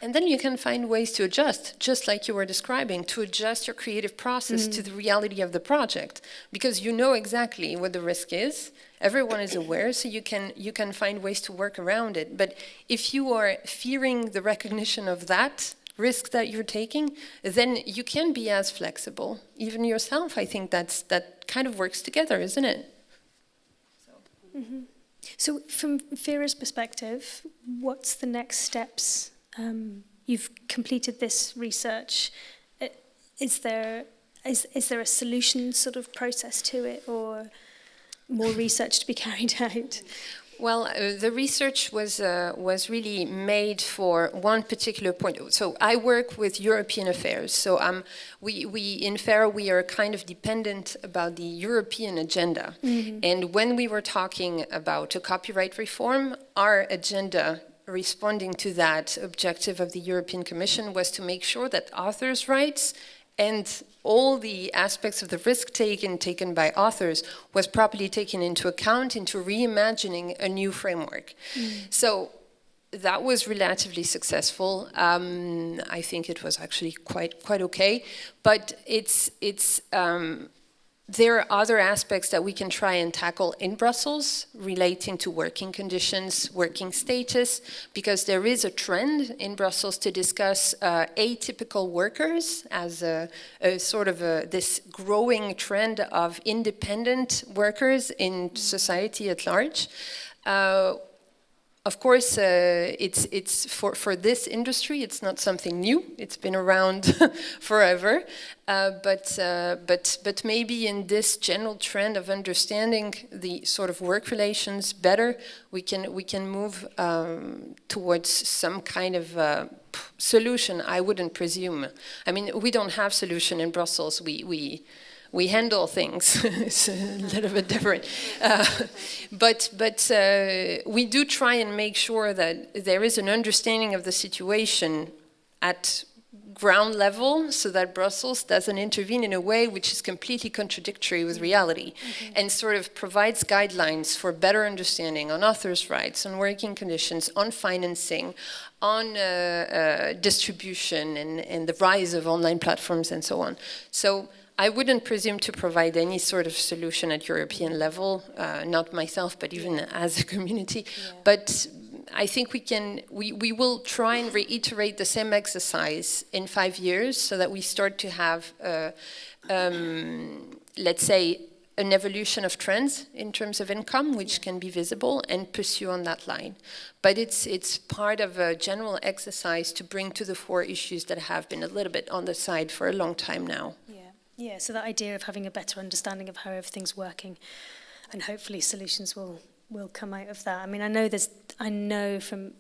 And then you can find ways to adjust, just like you were describing, to adjust your creative process to the reality of the project, because you know exactly what the risk is. Everyone is aware, so you can find ways to work around it. But if you are fearing the recognition of that risk that you're taking, then you can be as flexible. Even yourself, I think that kind of works together, isn't it? So from FERA's perspective, what's the next steps? You've completed this research. Is there a solution sort of process to it, or more research to be carried out? Well, the research was really made for one particular point. So I work with European affairs. So we in FERA, we are kind of dependent about the European agenda. And when we were talking about a copyright reform, our agenda responding to that objective of the European Commission was to make sure that authors' rights and all the aspects of the risk taken by authors was properly taken into account into reimagining a new framework. So that was relatively successful. I think it was actually quite okay, but there are other aspects that we can try and tackle in Brussels relating to working conditions, working status, because there is a trend in Brussels to discuss atypical workers as a sort of this growing trend of independent workers in society at large. Of course, it's for this industry, it's not something new. It's been around forever, but maybe in this general trend of understanding the sort of work relations better, we can move towards some kind of solution. I wouldn't presume. I mean, we don't have solution in Brussels. We handle things. It's a little bit different, but we do try and make sure that there is an understanding of the situation at ground level, so that Brussels doesn't intervene in a way which is completely contradictory with reality, and sort of provides guidelines for better understanding on authors' rights, on working conditions, on financing, on distribution, and the rise of online platforms and so on. So I wouldn't presume to provide any sort of solution at European level, not myself, but even as a community. Yeah. But I think we will try and reiterate the same exercise in 5 years, so that we start to have, let's say, an evolution of trends in terms of income, which can be visible, and pursue on that line. But it's part of a general exercise to bring to the fore issues that have been a little bit on the side for a long time now. Yeah, so that idea of having a better understanding of how everything's working, and hopefully solutions will come out of that. I mean, I know from,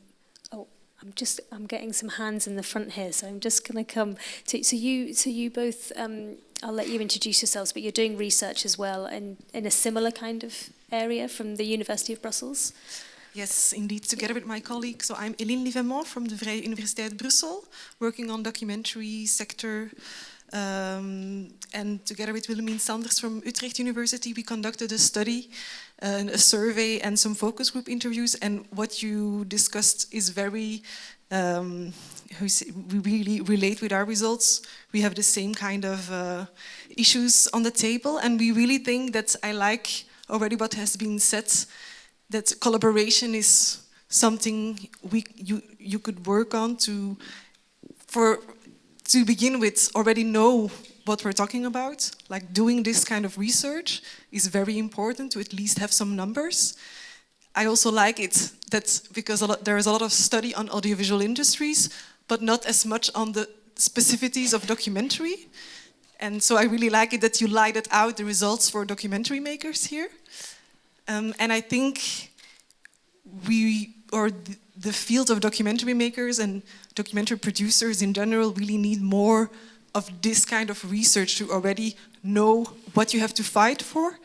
I'm getting some hands in the front here, so I'm just going to come to, so you both, I'll let you introduce yourselves, but you're doing research as well in a similar kind of area from the University of Brussels. Yes, indeed, together with my colleague. So I'm Eline Livemont from the Vrije Universiteit Brussel, working on documentary sector. And together with Willemien Sanders from Utrecht University, we conducted a study, a survey and some focus group interviews. And what you discussed is very, we really relate with our results. We have the same kind of issues on the table. And we really think that, I like already what has been said, that collaboration is something you could work on to begin with, already know what we're talking about. Like, doing this kind of research is very important to at least have some numbers. I also like it that because there is a lot of study on audiovisual industries, but not as much on the specificities of documentary. And so I really like it that you lighted out the results for documentary makers here. And I think the field of documentary makers and documentary producers in general really need more of this kind of research to already know what you have to fight for,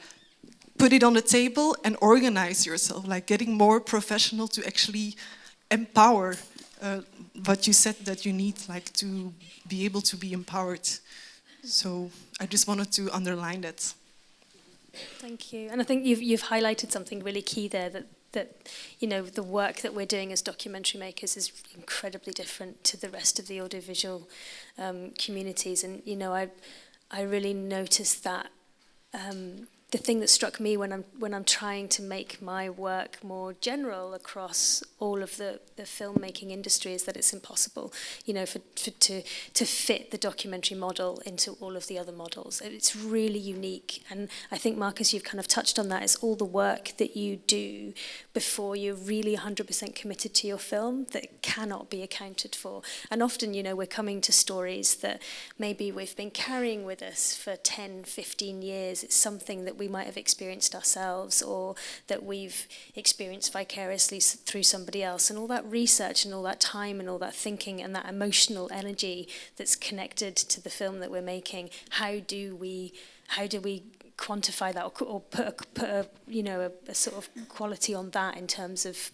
put it on the table and organize yourself, like getting more professional to actually empower what you said that you need, like to be able to be empowered. So I just wanted to underline that. Thank you. And I think you've highlighted something really key there, that you know, the work that we're doing as documentary makers is incredibly different to the rest of the audiovisual communities. And you know, I really noticed that the thing that struck me when I'm trying to make my work more general across all of the filmmaking industry is that it's impossible, you know, to fit the documentary model into all of the other models. It's really unique, and I think, Marcus, you've kind of touched on that. It's all the work that you do before you're really 100% committed to your film that cannot be accounted for. And often, you know, we're coming to stories that maybe we've been carrying with us for 10, 15 years. It's something that we might have experienced ourselves, or that we've experienced vicariously through somebody else. And all that research and all that time and all that thinking and that emotional energy that's connected to the film that we're making, how do we quantify that, or put a, you know, a sort of quality on that in terms of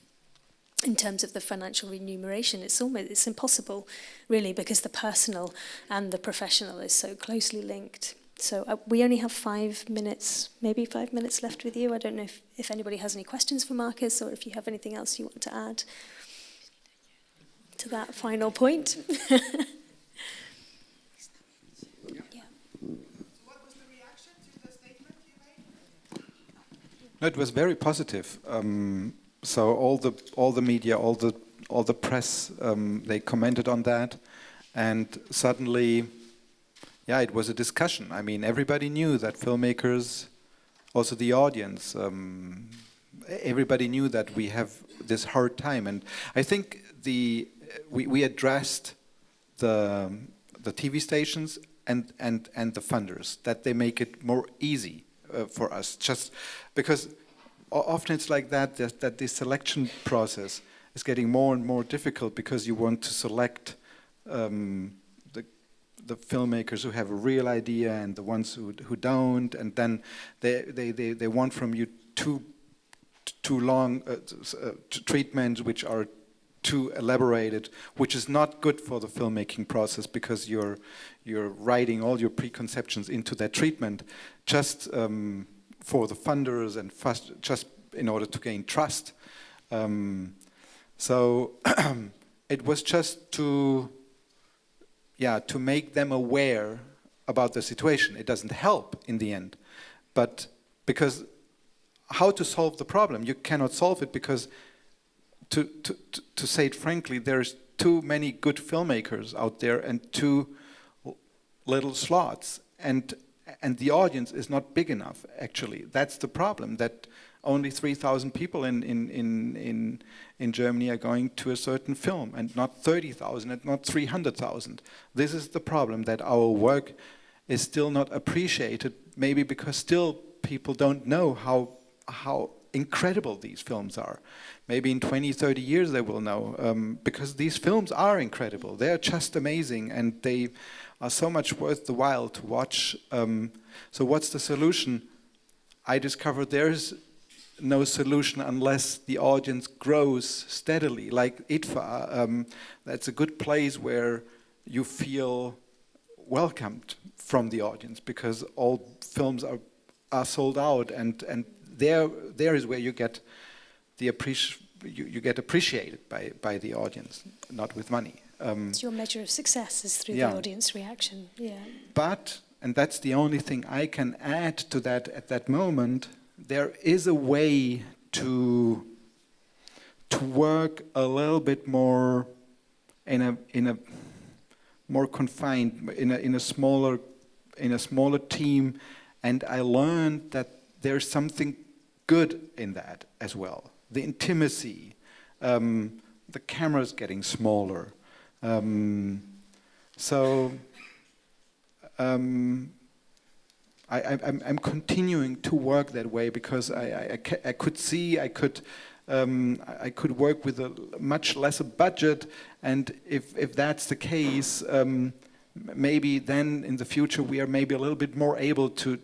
in terms of the financial remuneration, it's impossible, really, because the personal and the professional is so closely linked. So we only have 5 minutes, maybe 5 minutes left with you. I don't know if anybody has any questions for Marcus, or if you have anything else you want to add to that final point. No, it was very positive. So all the media, all the press, they commented on that, and suddenly, yeah, it was a discussion. I mean, everybody knew that filmmakers, also the audience, everybody knew that we have this hard time, and I think we addressed the TV stations and the funders, that they make it more easy for us, just because often it's like that the selection process is getting more and more difficult, because you want to select the filmmakers who have a real idea and the ones who don't, and then they want from you too long treatments which are too elaborated, which is not good for the filmmaking process, because you're writing all your preconceptions into that treatment just for the funders and just in order to gain trust. So it was just to make them aware about the situation. It doesn't help in the end, but because how to solve the problem? You cannot solve it, because to say it frankly, there's too many good filmmakers out there and too little slots, and the audience is not big enough. Actually, that's the problem. That only 3,000 people in Germany are going to a certain film, and not 30,000, and not 300,000. This is the problem, that our work is still not appreciated. Maybe because still people don't know how incredible these films are. Maybe in 20, 30 years they will know, because these films are incredible. They are just amazing, and they are so much worth the while to watch. So what's the solution? I discovered there's no solution unless the audience grows steadily, like IDFA. That's a good place where you feel welcomed from the audience, because all films are sold out, and there is where you get you get appreciated by the audience, not with money. It's your measure of success is through the audience reaction. Yeah. But, and that's the only thing I can add to that at that moment, there is a way to work a little bit more in a more confined, in a smaller team, and I learned that there's something good in that as well. The intimacy, the camera's getting smaller. So I'm continuing to work that way, because I could see I could work with a much lesser budget, and if that's the case, maybe then in the future we are maybe a little bit more able to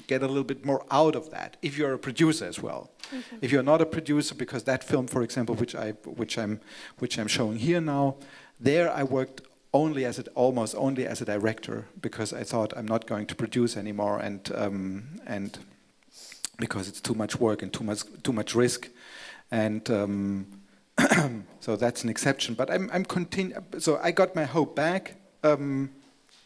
get a little bit more out of that, if you're a producer as well. Mm-hmm. If you're not a producer, because that film, for example, which I'm showing here now, there I worked almost only as a director, because I thought I'm not going to produce anymore, and because it's too much work and too much risk, and so that's an exception. But I'm so I got my hope back. I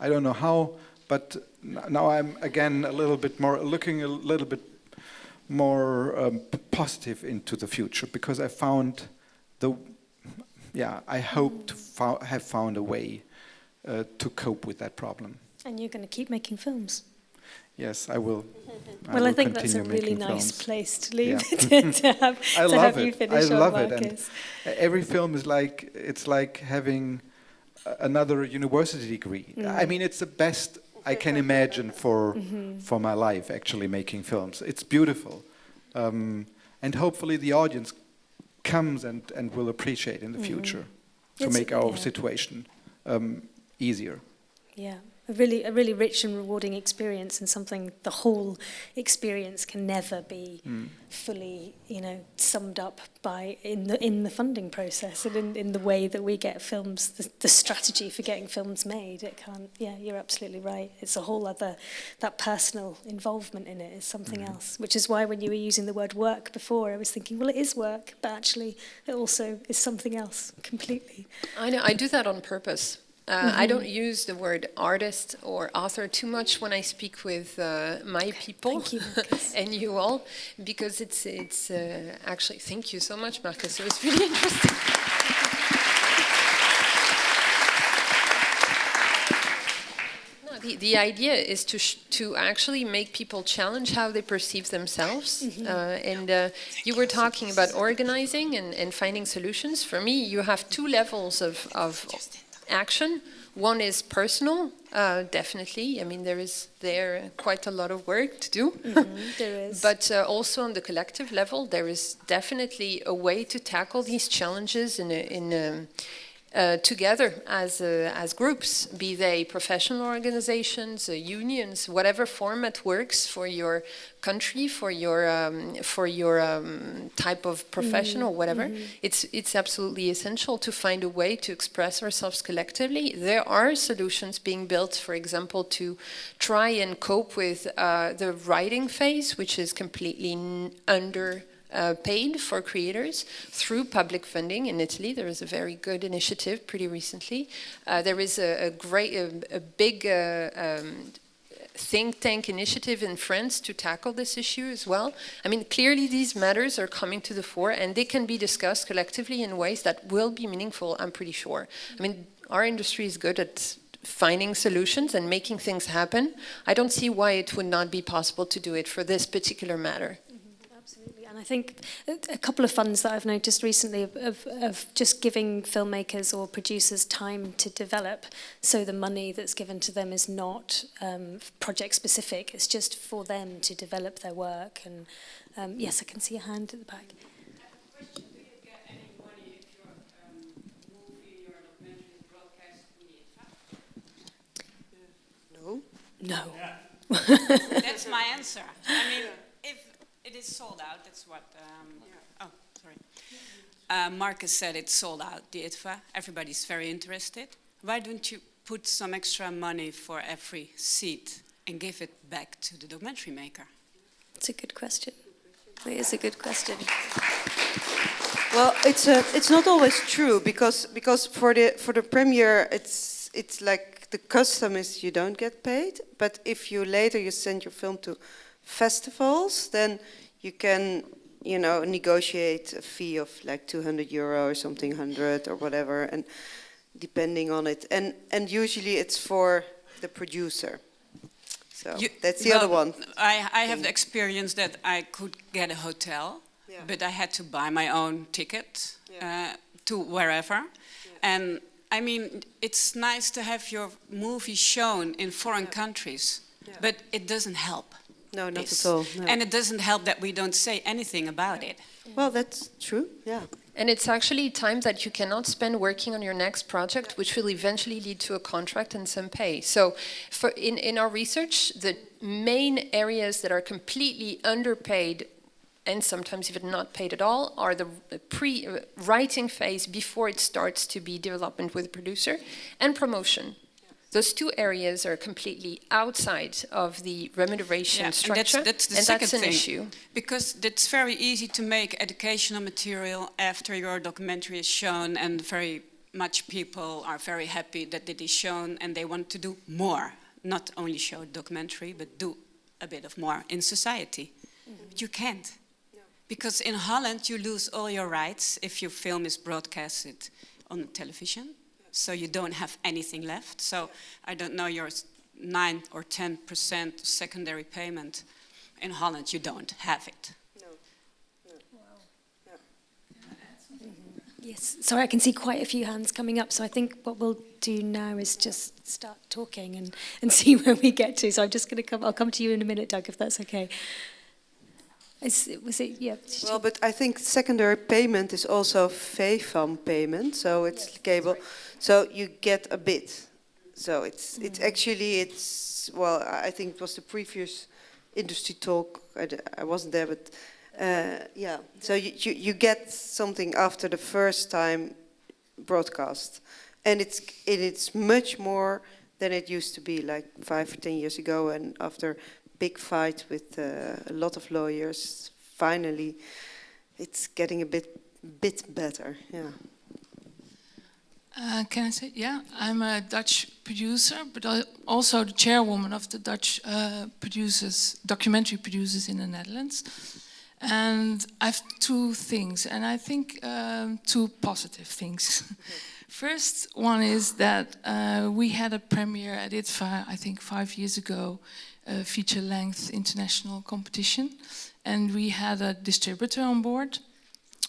don't know how, but now I'm again looking a little bit more positive into the future, because I found I hope to have found a way to cope with that problem. And you're going to keep making films. Yes, I will. Well, I think that's a really nice place to leave it, to have you finish on, Marcus. And every film is like having another university degree. I mean, it's the best I can imagine for my life, actually, making films. It's beautiful. And hopefully the audience comes and will appreciate in the future to make our situation easier. Yeah. a really rich and rewarding experience, and something the whole experience can never be fully, summed up by in the funding process and in the way that we get films, the strategy for getting films made. It can't. Yeah, you're absolutely right. It's a whole other, that personal involvement in it is something else. Which is why when you were using the word work before, I was thinking, well, it is work, but actually it also is something else completely. I know. I do that on purpose. I don't use the word artist or author too much when I speak with my people. Thank you, Marcus. And you all, because it's actually, thank you so much, Marcus. It was really interesting. No, the idea is to actually make people challenge how they perceive themselves. You were talking about organizing and finding solutions. For me, you have two levels of action. One is personal, definitely. I mean, there is quite a lot of work to do. There is. But also on the collective level, there is definitely a way to tackle these challenges together as groups, be they professional organizations, unions, whatever format works for your country, for your type of profession or whatever. It's absolutely essential to find a way to express ourselves collectively. There are solutions being built, for example, to try and cope with the writing phase, which is completely paid for creators through public funding. In Italy, there is a very good initiative pretty recently. There is a big think tank initiative in France to tackle this issue as well. I mean, clearly these matters are coming to the fore, and they can be discussed collectively in ways that will be meaningful, I'm pretty sure. I mean, our industry is good at finding solutions and making things happen. I don't see why it would not be possible to do it for this particular matter. Absolutely, and I think a couple of funds that I've noticed recently of just giving filmmakers or producers time to develop, so the money that's given to them is not project specific, it's just for them to develop their work. And yes, I can see a hand at the back. No. That's my answer. I mean, if it is sold out, that's what... Marcus said it's sold out, the IDFA. Everybody's very interested. Why don't you put some extra money for every seat and give it back to the documentary maker? It's a good question. It is a good question. Well, it's not always true because for the premiere it's like the custom is you don't get paid, but if you later send your film to festivals, then you can negotiate a fee of like €200 or something, 100 or whatever, and depending on it, and usually it's for the producer. So that's the other one. I have the experience that I could get a hotel, but I had to buy my own ticket to wherever. And I mean, it's nice to have your movie shown in foreign countries, but it doesn't help. No, not at all. No. And it doesn't help that we don't say anything about it. Well, that's true, yeah. And it's actually time that you cannot spend working on your next project, which will eventually lead to a contract and some pay. So in our research, the main areas that are completely underpaid and sometimes even not paid at all are the pre-writing phase before it starts to be development with a producer, and promotion. Those two areas are completely outside of the remuneration structure, and that's the and second that's an thing, issue. Because it's very easy to make educational material after your documentary is shown, and very much people are very happy that it is shown, and they want to do more. Not only show documentary, but do a bit of more in society. But you can't. Because in Holland, you lose all your rights if your film is broadcasted on television. So you don't have anything left. So I don't know, your 9 or 10% secondary payment. In Holland, you don't have it. No. Wow. Yes, sorry, I can see quite a few hands coming up. So I think what we'll do now is just start talking and see where we get to. So I'm just going to I'll come to you in a minute, Doug, if that's okay. Yeah. Well, but I think secondary payment is also FEFAM payment, so it's cable. So you get a bit so it's actually well, I think it was the previous industry talk. I wasn't there, but yeah. So you get something after the first time broadcast, and it's much more than it used to be, like 5 or 10 years ago. And after big fight with a lot of lawyers, finally, it's getting a bit better. Yeah. Can I say, yeah, I'm a Dutch producer, but also the chairwoman of the Dutch documentary producers in the Netherlands. And I have 2 things, and I think 2 positive things. First one is that we had a premiere at IDFA, I think 5 years ago, a feature-length international competition, and we had a distributor on board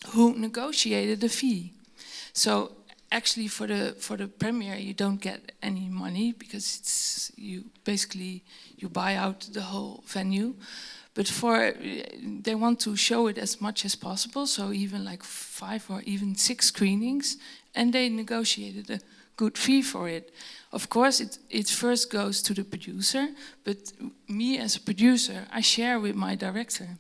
who negotiated a fee. So actually, for the premiere, you don't get any money because you buy out the whole venue. But they want to show it as much as possible, so even like 5 or even 6 screenings, and they negotiated a good fee for it. Of course, it first goes to the producer, but me as a producer, I share with my director.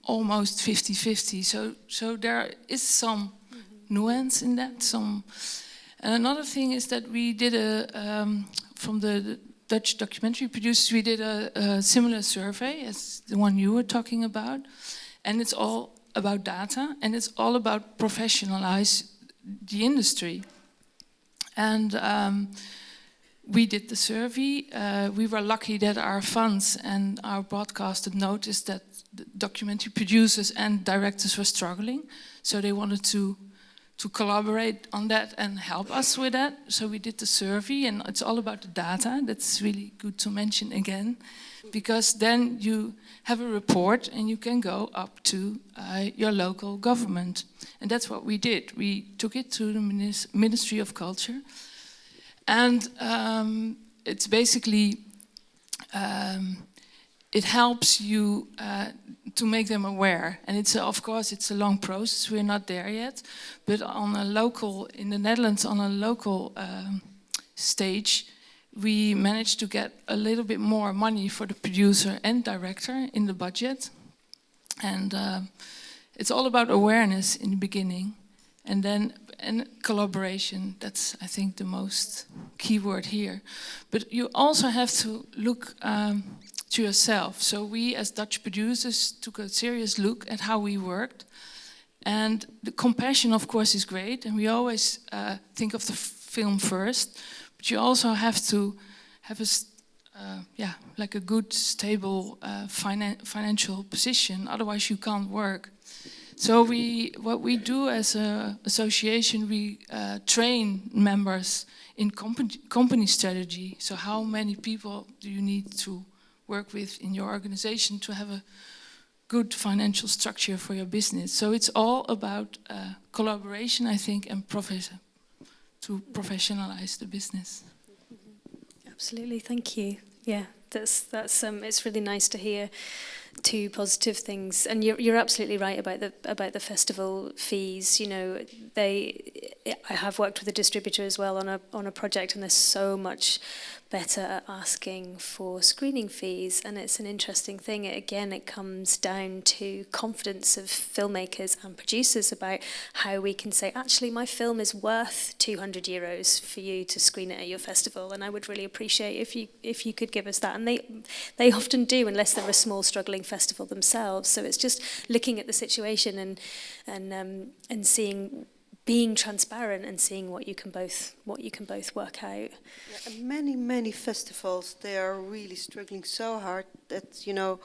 Almost 50-50, so there is some nuance in that. And another thing is that we did from the Dutch documentary producers, we did a similar survey as the one you were talking about, and it's all about data, and it's all about professionalize the industry. And we did the survey. We were lucky that our funds and our broadcaster noticed that the documentary producers and directors were struggling, so they wanted to collaborate on that and help us with that. So we did the survey, and it's all about the data. That's really good to mention again, because then you have a report and you can go up to your local government. And that's what we did. We took it to the Ministry of Culture. And it's basically, it helps you to make them aware. And of course, it's a long process. We're not there yet. But in the Netherlands, on a local stage, we managed to get a little bit more money for the producer and director in the budget. And it's all about awareness in the beginning. And collaboration, that's, I think, the most key word here. But you also have to look to yourself. So we, as Dutch producers, took a serious look at how we worked. And the compassion, of course, is great. And we always think of the film first. But you also have to have a good, stable financial position. Otherwise, you can't work. So what we do as an association, we train members in company strategy. So how many people do you need to work with in your organization to have a good financial structure for your business? So it's all about collaboration, I think, and to professionalize the business. Absolutely, thank you. Yeah, that's it's really nice to hear 2 positive things, and you're absolutely right about the festival fees. You know, I have worked with a distributor as well on a project, and they're so much better at asking for screening fees, and it's an interesting thing. It comes down to confidence of filmmakers and producers about how we can say, actually, my film is worth €200 for you to screen it at your festival, and I would really appreciate if you could give us that. And they often do, unless they're a small struggling festival themselves. So it's just looking at the situation and seeing, being transparent and seeing what you can both work out. Yeah, and many festivals, they are really struggling so hard that, you know,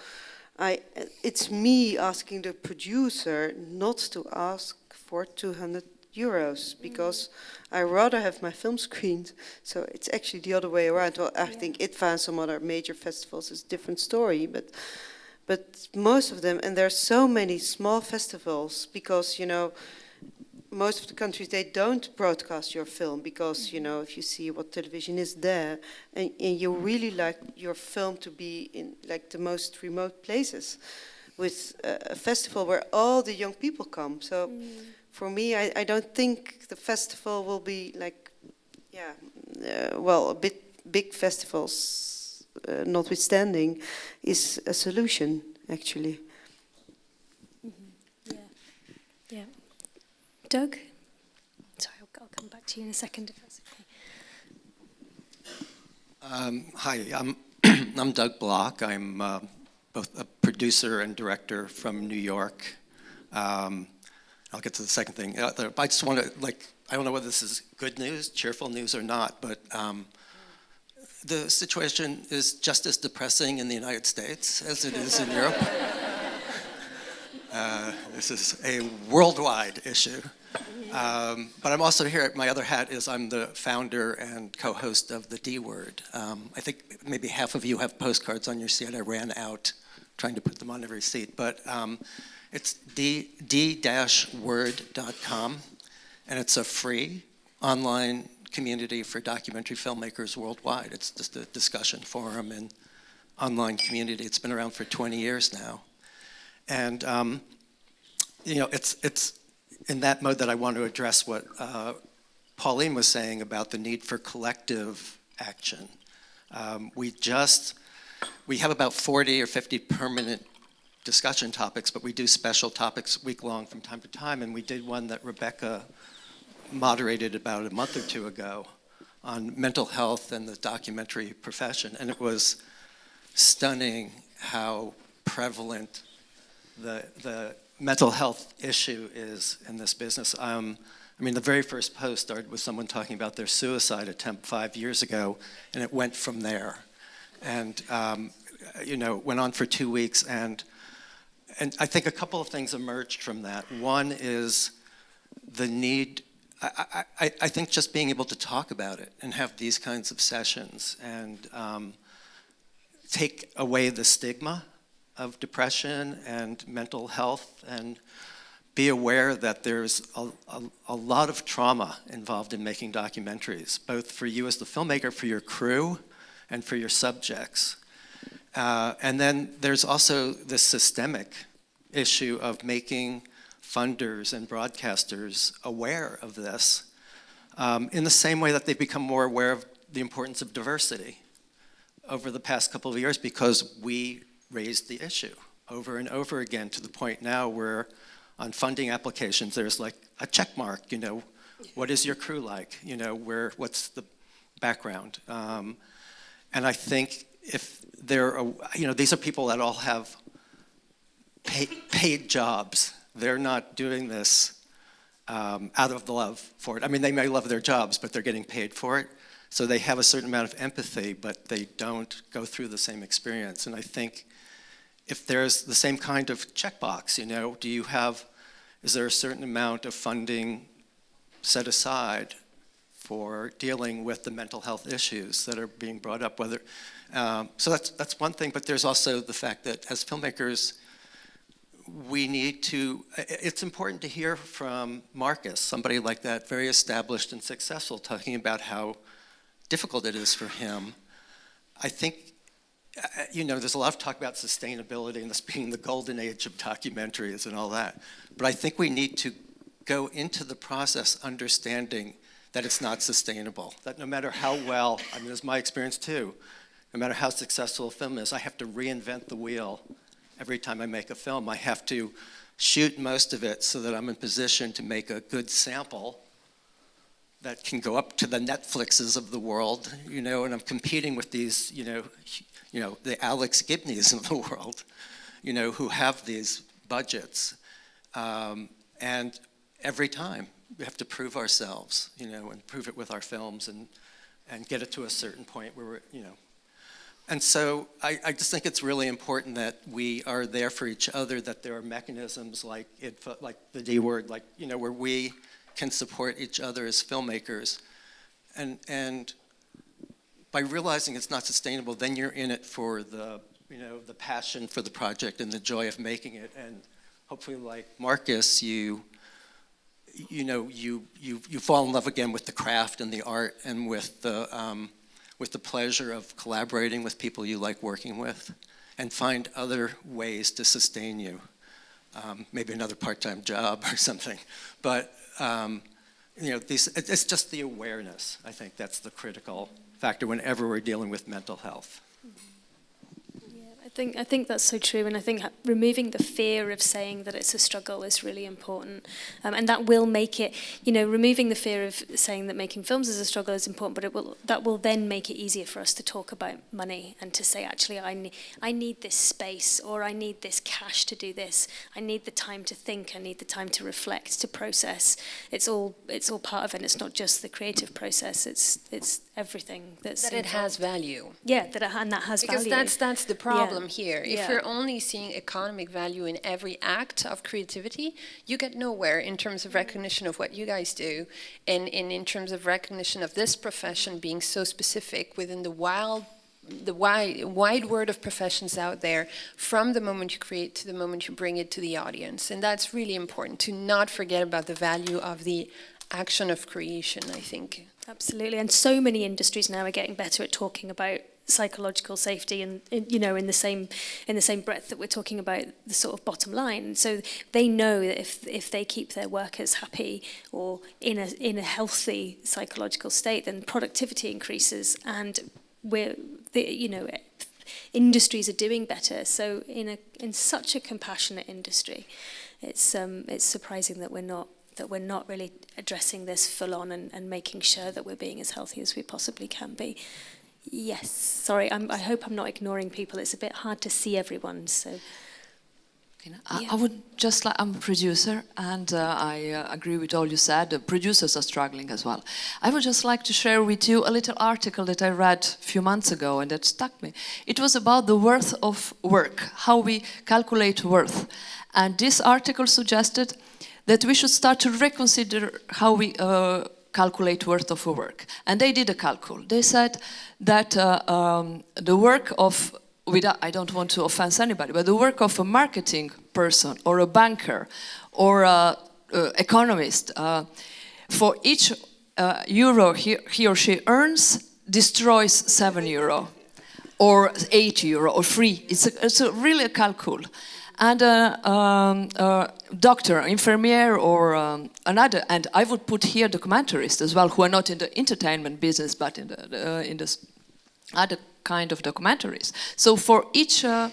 it's me asking the producer not to ask for €200 because I rather have my film screened. So it's actually the other way around. Well, I think IDFA and some other major festivals is a different story, but most of them, and there are so many small festivals, because, you know, most of the countries, they don't broadcast your film because, you know, if you see what television is there, and you really like your film to be in like the most remote places with a festival where all the young people come. So for me, I don't think the festival will be like Yeah, well, big festivals, notwithstanding, is a solution, actually. Yeah. Yeah. Doug? Sorry, I'll come back to you in a second if that's okay. Hi, I'm Doug Block. I'm both a producer and director from New York. I'll get to the second thing. I just want to, I don't know whether this is good news, cheerful news or not, but the situation is just as depressing in the United States as it is in Europe. This is a worldwide issue. But I'm also here, my other hat is I'm the founder and co-host of the D Word. I think maybe half of you have postcards on your seat. I ran out trying to put them on every seat. But it's d-word.com, and it's a free online community for documentary filmmakers worldwide. It's just a discussion forum and online community. It's been around for 20 years now. And it's in that mode that I want to address what Pauline was saying about the need for collective action. We have about 40 or 50 permanent discussion topics, but we do special topics week-long from time to time, and we did one that Rebecca moderated about a month or two ago on mental health and the documentary profession, and it was stunning how prevalent the mental health issue is in this business. I mean, the very first post started with someone talking about their suicide attempt 5 years ago, and it went from there. And, went on for 2 weeks, and I think a couple of things emerged from that. One is the need, I think just being able to talk about it and have these kinds of sessions and take away the stigma of depression and mental health, and be aware that there's a lot of trauma involved in making documentaries, both for you as the filmmaker, for your crew, and for your subjects. And then there's also this systemic issue of making funders and broadcasters aware of this in the same way that they've become more aware of the importance of diversity over the past couple of years, because we raised the issue over and over again, to the point now where on funding applications there's like a check mark, what is your crew like, what's the background, and I think if these are people that all have paid jobs. They're not doing this out of the love for it. I mean, they may love their jobs, but they're getting paid for it. So they have a certain amount of empathy, but they don't go through the same experience. And I think if there's the same kind of checkbox, is there a certain amount of funding set aside for dealing with the mental health issues that are being brought up? So that's one thing, but there's also the fact that as filmmakers, it's important to hear from Marcus, somebody like that, very established and successful, talking about how difficult it is for him. I think, there's a lot of talk about sustainability and this being the golden age of documentaries and all that. But I think we need to go into the process understanding that it's not sustainable. That no matter how well, this is my experience too, no matter how successful a film is, I have to reinvent the wheel every time I make a film. I have to shoot most of it so that I'm in position to make a good sample that can go up to the Netflixes of the world, and I'm competing with these, the Alex Gibneys of the world, who have these budgets. And every time we have to prove ourselves, and prove it with our films and get it to a certain point where we're, And so I just think it's really important that we are there for each other, that there are mechanisms like IDFA, like the D Word, where we can support each other as filmmakers. And by realizing it's not sustainable, then you're in it for the passion for the project and the joy of making it. And hopefully, like Marcus, you fall in love again with the craft and the art and with the pleasure of collaborating with people you like working with, and find other ways to sustain you. Maybe another part-time job or something. But you know, it's just the awareness. I think that's the critical factor whenever we're dealing with mental health. I think that's so true, and I think removing the fear of saying that it's a struggle is really important, and that will make it, you know, removing the fear of saying that making films is a struggle is important, but that will then make it easier for us to talk about money and to say, actually, I need this space, or I need this cash to do this, I need the time to think, I need the time to reflect, to process. It's all part of it, and it's not just the creative process, it's everything that's that it has value. Yeah, and that has because value. Because that's the problem here. If Yeah. you're only seeing economic value in every act of creativity, you get nowhere in terms of recognition of what you guys do, and in terms of recognition of this profession being so specific within the wide world of professions out there, from the moment you create to the moment you bring it to the audience. And that's really important, to not forget about the value of the action of creation, I think. Absolutely, and so many industries now are getting better at talking about psychological safety, and you know, in the same breath that we're talking about the sort of bottom line. So they know that if they keep their workers happy or in a healthy psychological state, then productivity increases, and industries are doing better. So in such a compassionate industry, it's surprising that we're not really addressing this full on and making sure that we're being as healthy as we possibly can be. Yes, sorry, I hope I'm not ignoring people. It's a bit hard to see everyone, so. I would just like, I'm a producer, and I agree with all you said. The producers are struggling as well. I would just like to share with you a little article that I read a few months ago and that stuck me. It was about the worth of work, how we calculate worth. And this article suggested that we should start to reconsider how we calculate worth of a work. And they did a calcul. They said that the work of, I don't want to offend anybody, but the work of a marketing person or a banker or an economist, for each euro he or she earns, destroys 7 euro or 8 euro or 3. It's really a calcul. And a doctor, infirmier, or another, and I would put here documentaries as well, who are not in the entertainment business, but in the other kind of documentaries. So for each euro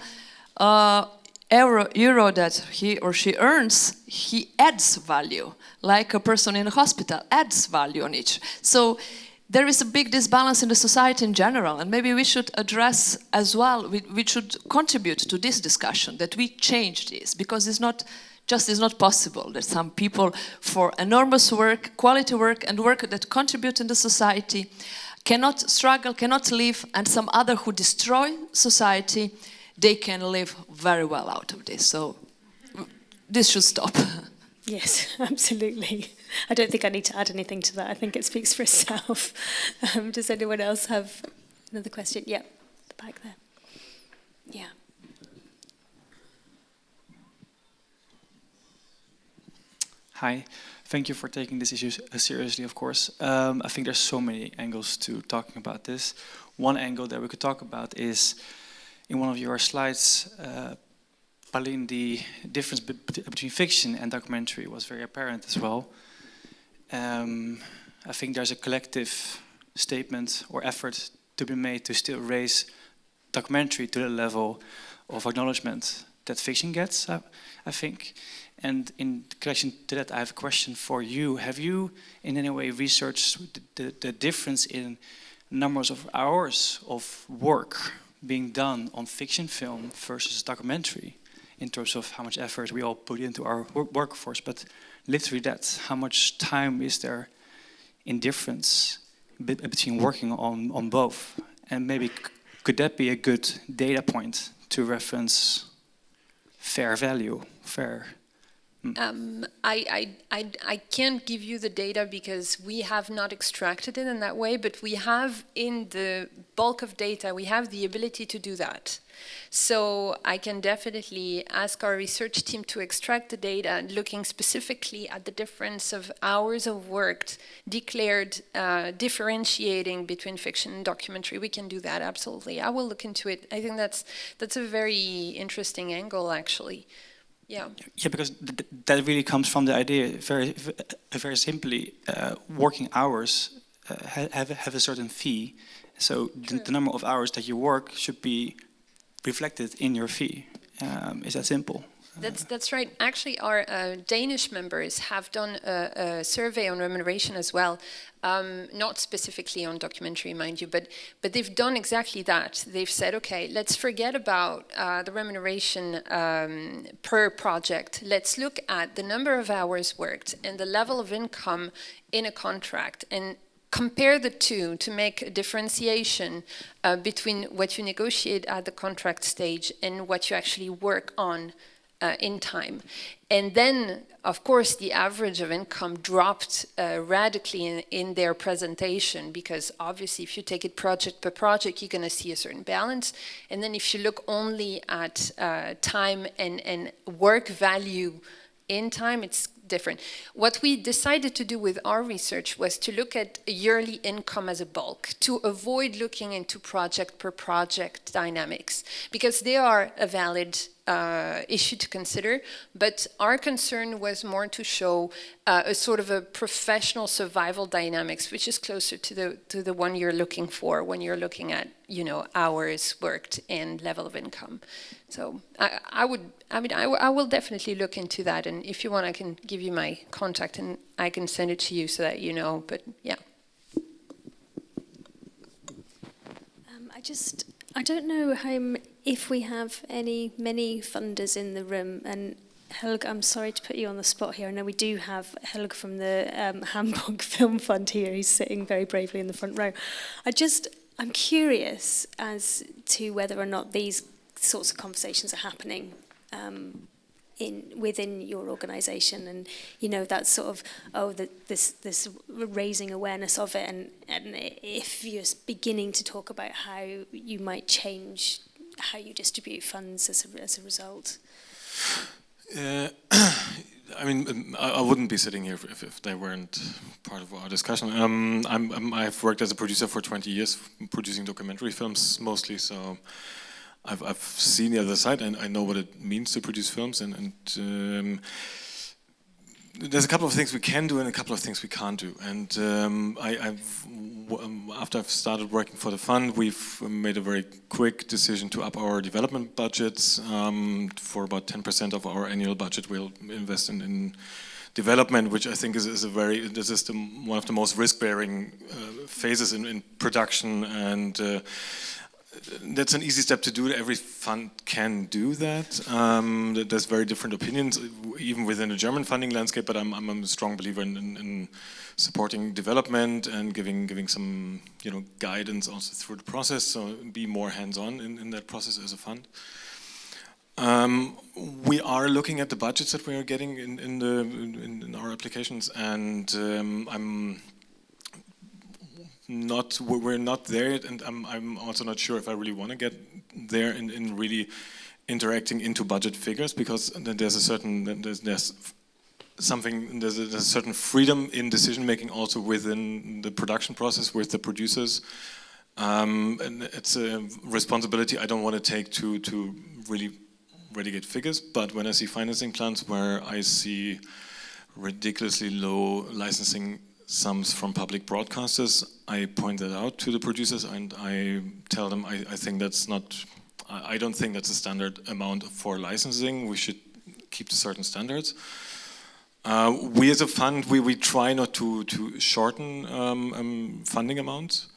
that he or she earns, he adds value, like a person in a hospital adds value on each. So there is a big disbalance in the society in general, and maybe we should address as well, we should contribute to this discussion, that we change this, because it's not possible that some people for enormous work, quality work, and work that contribute in the society cannot struggle, cannot live, and some other who destroy society, they can live very well out of this. So this should stop. Yes, absolutely. I don't think I need to add anything to that. I think it speaks for itself. Does anyone else have another question? Yeah, the back there. Yeah. Hi, thank you for taking this issue seriously, of course. I think there's so many angles to talking about this. One angle that we could talk about is, in one of your slides, Pauline, the difference between fiction and documentary was very apparent as well. I think there's a collective statement or effort to be made to still raise documentary to the level of acknowledgement that fiction gets, I think. And in connection to that, I have a question for you. Have you in any way researched the difference in numbers of hours of work being done on fiction film versus documentary, in terms of how much effort we all put into our workforce, but literally that's how much time is there in difference between working on both? And maybe could that be a good data point to reference fair value, fair? I can't give you the data because we have not extracted it in that way, but we have in the bulk of data, we have the ability to do that. So I can definitely ask our research team to extract the data, looking specifically at the difference of hours of work declared, differentiating between fiction and documentary. We can do that, absolutely. I will look into it. I think that's a very interesting angle, actually. Yeah. Yeah, because that really comes from the idea, very simply, working hours have a certain fee. So the number of hours that you work should be reflected in your fee. Is that simple? That's right. Actually, our Danish members have done a survey on remuneration as well, not specifically on documentary, mind you, but they've done exactly that. They've said, okay, let's forget about the remuneration per project. Let's look at the number of hours worked and the level of income in a contract, and compare the two to make a differentiation between what you negotiate at the contract stage and what you actually work on in time. And then, of course, the average of income dropped radically in their presentation, because obviously if you take it project per project, you're going to see a certain balance. And then if you look only at time and work value in time, it's different. What we decided to do with our research was to look at yearly income as a bulk, to avoid looking into project per project dynamics, because they are a valid issue to consider, but our concern was more to show a sort of a professional survival dynamics, which is closer to the one you're looking for when you're looking at, you know, hours worked and level of income. So I will definitely look into that, and if you want, I can give you my contact and I can send it to you so that you know. But yeah. I don't know if we have many funders in the room, and Helga, I'm sorry to put you on the spot here. I know we do have Helga from the Hamburg Film Fund here. He's sitting very bravely in the front row. I'm curious as to whether or not these sorts of conversations are happening within your organisation, and you know, that sort of this raising awareness of it, and if you're beginning to talk about how you might change how you distribute funds as a result. I mean, I wouldn't be sitting here if they weren't part of our discussion. I've worked as a producer for 20 years, producing documentary films mostly, so I've seen the other side, and I know what it means to produce films, and there's a couple of things we can do and a couple of things we can't do. And after I've started working for the fund, we've made a very quick decision to up our development budgets. For about 10% of our annual budget, we'll invest in development, which I think is one of the most risk-bearing phases in production, and that's an easy step to do. Every fund can do that. There's very different opinions, even within the German funding landscape, but I'm a strong believer in supporting development and giving some, you know, guidance also through the process, so be more hands-on in that process as a fund. We are looking at the budgets that we are getting in our applications, and we're not there yet, and I'm also not sure if I really want to get there in really interacting into budget figures, because there's a certain freedom in decision making also within the production process with the producers, and it's a responsibility I don't want to take to really get figures. But when I see financing plans where I see ridiculously low licensing sums from public broadcasters, I point that out to the producers, and I tell them I think that's not. I don't think that's a standard amount for licensing. We should keep to certain standards. We as a fund, we try not to shorten funding amounts,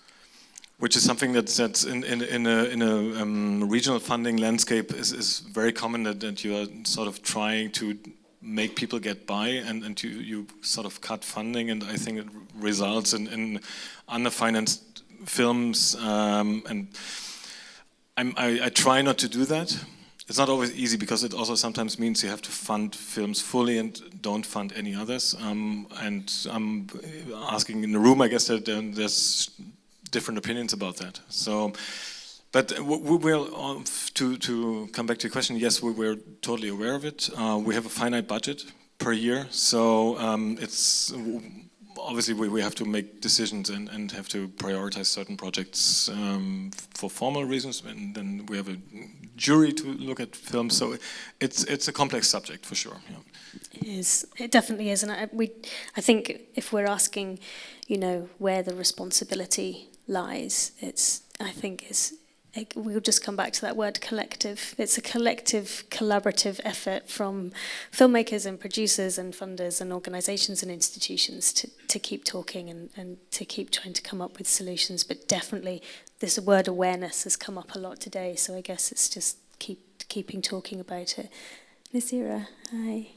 which is something that's in a regional funding landscape is very common, that you are sort of trying to make people get by, and you sort of cut funding, and I think it results in underfinanced films, and I try not to do that. It's not always easy, because it also sometimes means you have to fund films fully and don't fund any others, and I'm asking in the room, I guess that there's different opinions about that. So, but we will, to come back to your question, yes, we're totally aware of it. We have a finite budget per year, so it's obviously we have to make decisions and have to prioritize certain projects for formal reasons, and then we have a jury to look at films. So it's a complex subject for sure. Yeah. It is. It definitely is, and I think if we're asking, where the responsibility lies, we'll just come back to that word collective. It's a collective, collaborative effort from filmmakers and producers and funders and organisations and institutions to keep talking and to keep trying to come up with solutions. But definitely this word awareness has come up a lot today, so I guess it's just keeping talking about it. Nazira, hi.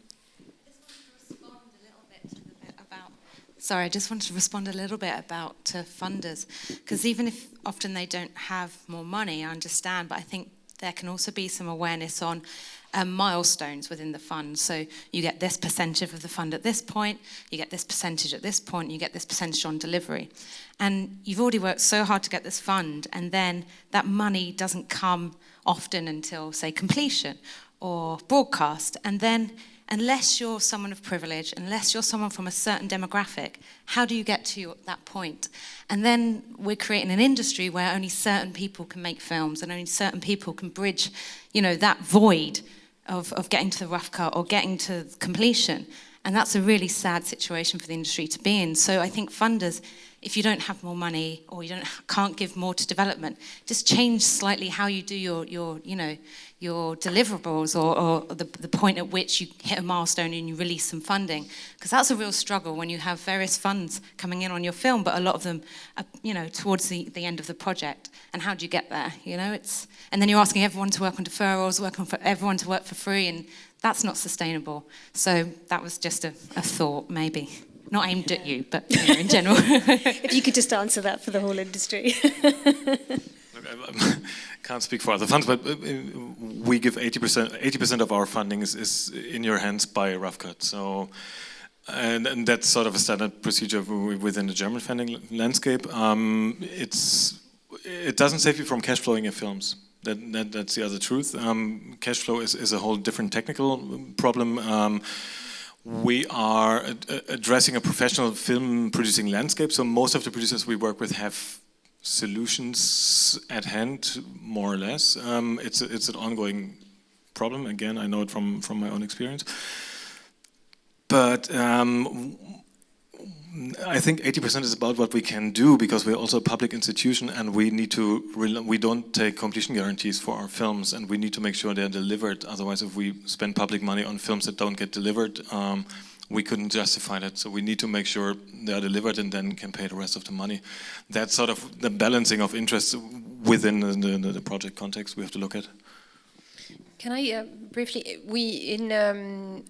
Sorry, I just wanted to respond a little bit about funders, because even if often they don't have more money, I understand, but I think there can also be some awareness on milestones within the fund. So you get this percentage of the fund at this point, you get this percentage at this point, you get this percentage on delivery. And you've already worked so hard to get this fund, and then that money doesn't come often until, say, completion or broadcast, and then unless you're someone of privilege, unless you're someone from a certain demographic, how do you get to that point? And then we're creating an industry where only certain people can make films and only certain people can bridge, that void of getting to the rough cut or getting to completion. And that's a really sad situation for the industry to be in. So I think funders, if you don't have more money or you can't give more to development, just change slightly how you do your deliverables or the point at which you hit a milestone and you release some funding. Because that's a real struggle when you have various funds coming in on your film, but a lot of them are, towards the end of the project. And how do you get there? And then you're asking everyone to work on deferrals, everyone to work for free, and that's not sustainable. So that was just a thought, maybe. Not aimed at you, but in general. If you could just answer that for the whole industry. Look, I can't speak for other funds, but we give 80% of our funding is in your hands by a rough cut. So, and that's sort of a standard procedure within the German funding landscape. It doesn't save you from cash flowing your films. That's the other truth. Cash flow is a whole different technical problem. We are addressing a professional film producing landscape, so most of the producers we work with have solutions at hand, more or less. It's an ongoing problem. Again, I know it from my own experience. But I think 80% is about what we can do, because we're also a public institution and we don't take completion guarantees for our films, and we need to make sure they're delivered. Otherwise, if we spend public money on films that don't get delivered, we couldn't justify that. So we need to make sure they are delivered and then can pay the rest of the money. That's sort of the balancing of interests within the project context we have to look at. Can I briefly,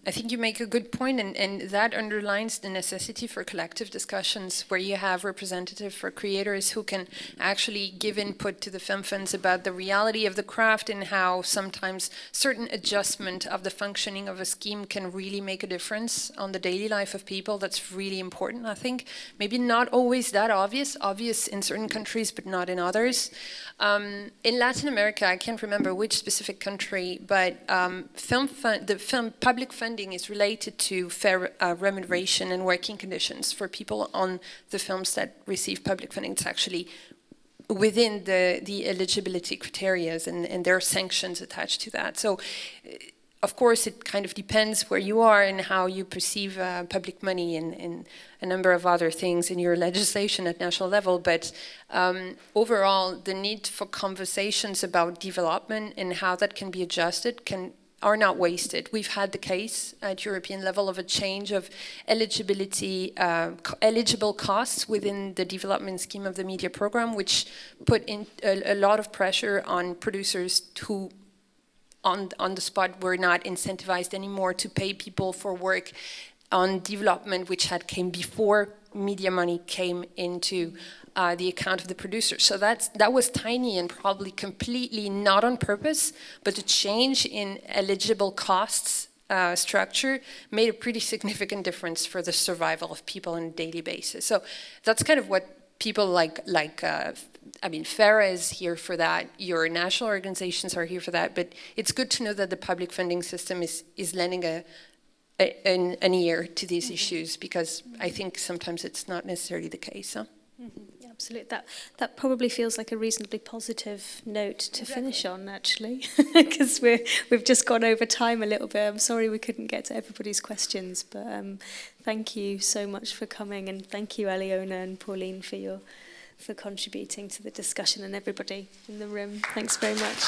I think you make a good point, and that underlines the necessity for collective discussions where you have representatives for creators who can actually give input to the film funds about the reality of the craft and how sometimes certain adjustment of the functioning of a scheme can really make a difference on the daily life of people. That's really important, I think. Maybe not always that obvious in certain countries, but not in others. In Latin America, I can't remember which specific country, but the film public funding is related to fair remuneration and working conditions for people on the films that receive public funding. It's actually within the eligibility criteria, and there are sanctions attached to that. So, of course, it kind of depends where you are and how you perceive public money and a number of other things in your legislation at national level. But overall, the need for conversations about development and how that can be adjusted are not wasted. We've had the case at European level of a change of eligible costs within the development scheme of the media program, which put in a lot of pressure on producers who on the spot were not incentivized anymore to pay people for work on development which came before media money came into the account of the producer. So that was tiny and probably completely not on purpose, but the change in eligible costs structure made a pretty significant difference for the survival of people on a daily basis. So that's kind of what people like FERA is here for that. Your national organizations are here for that. But it's good to know that the public funding system is lending an ear to these issues, because I think sometimes it's not necessarily the case. Huh? Mm-hmm. Absolutely. That probably feels like a reasonably positive note to finish on, actually, because we've just gone over time a little bit. I'm sorry we couldn't get to everybody's questions, but thank you so much for coming, and thank you, Aliona and Pauline, for contributing to the discussion, and everybody in the room. Thanks very much.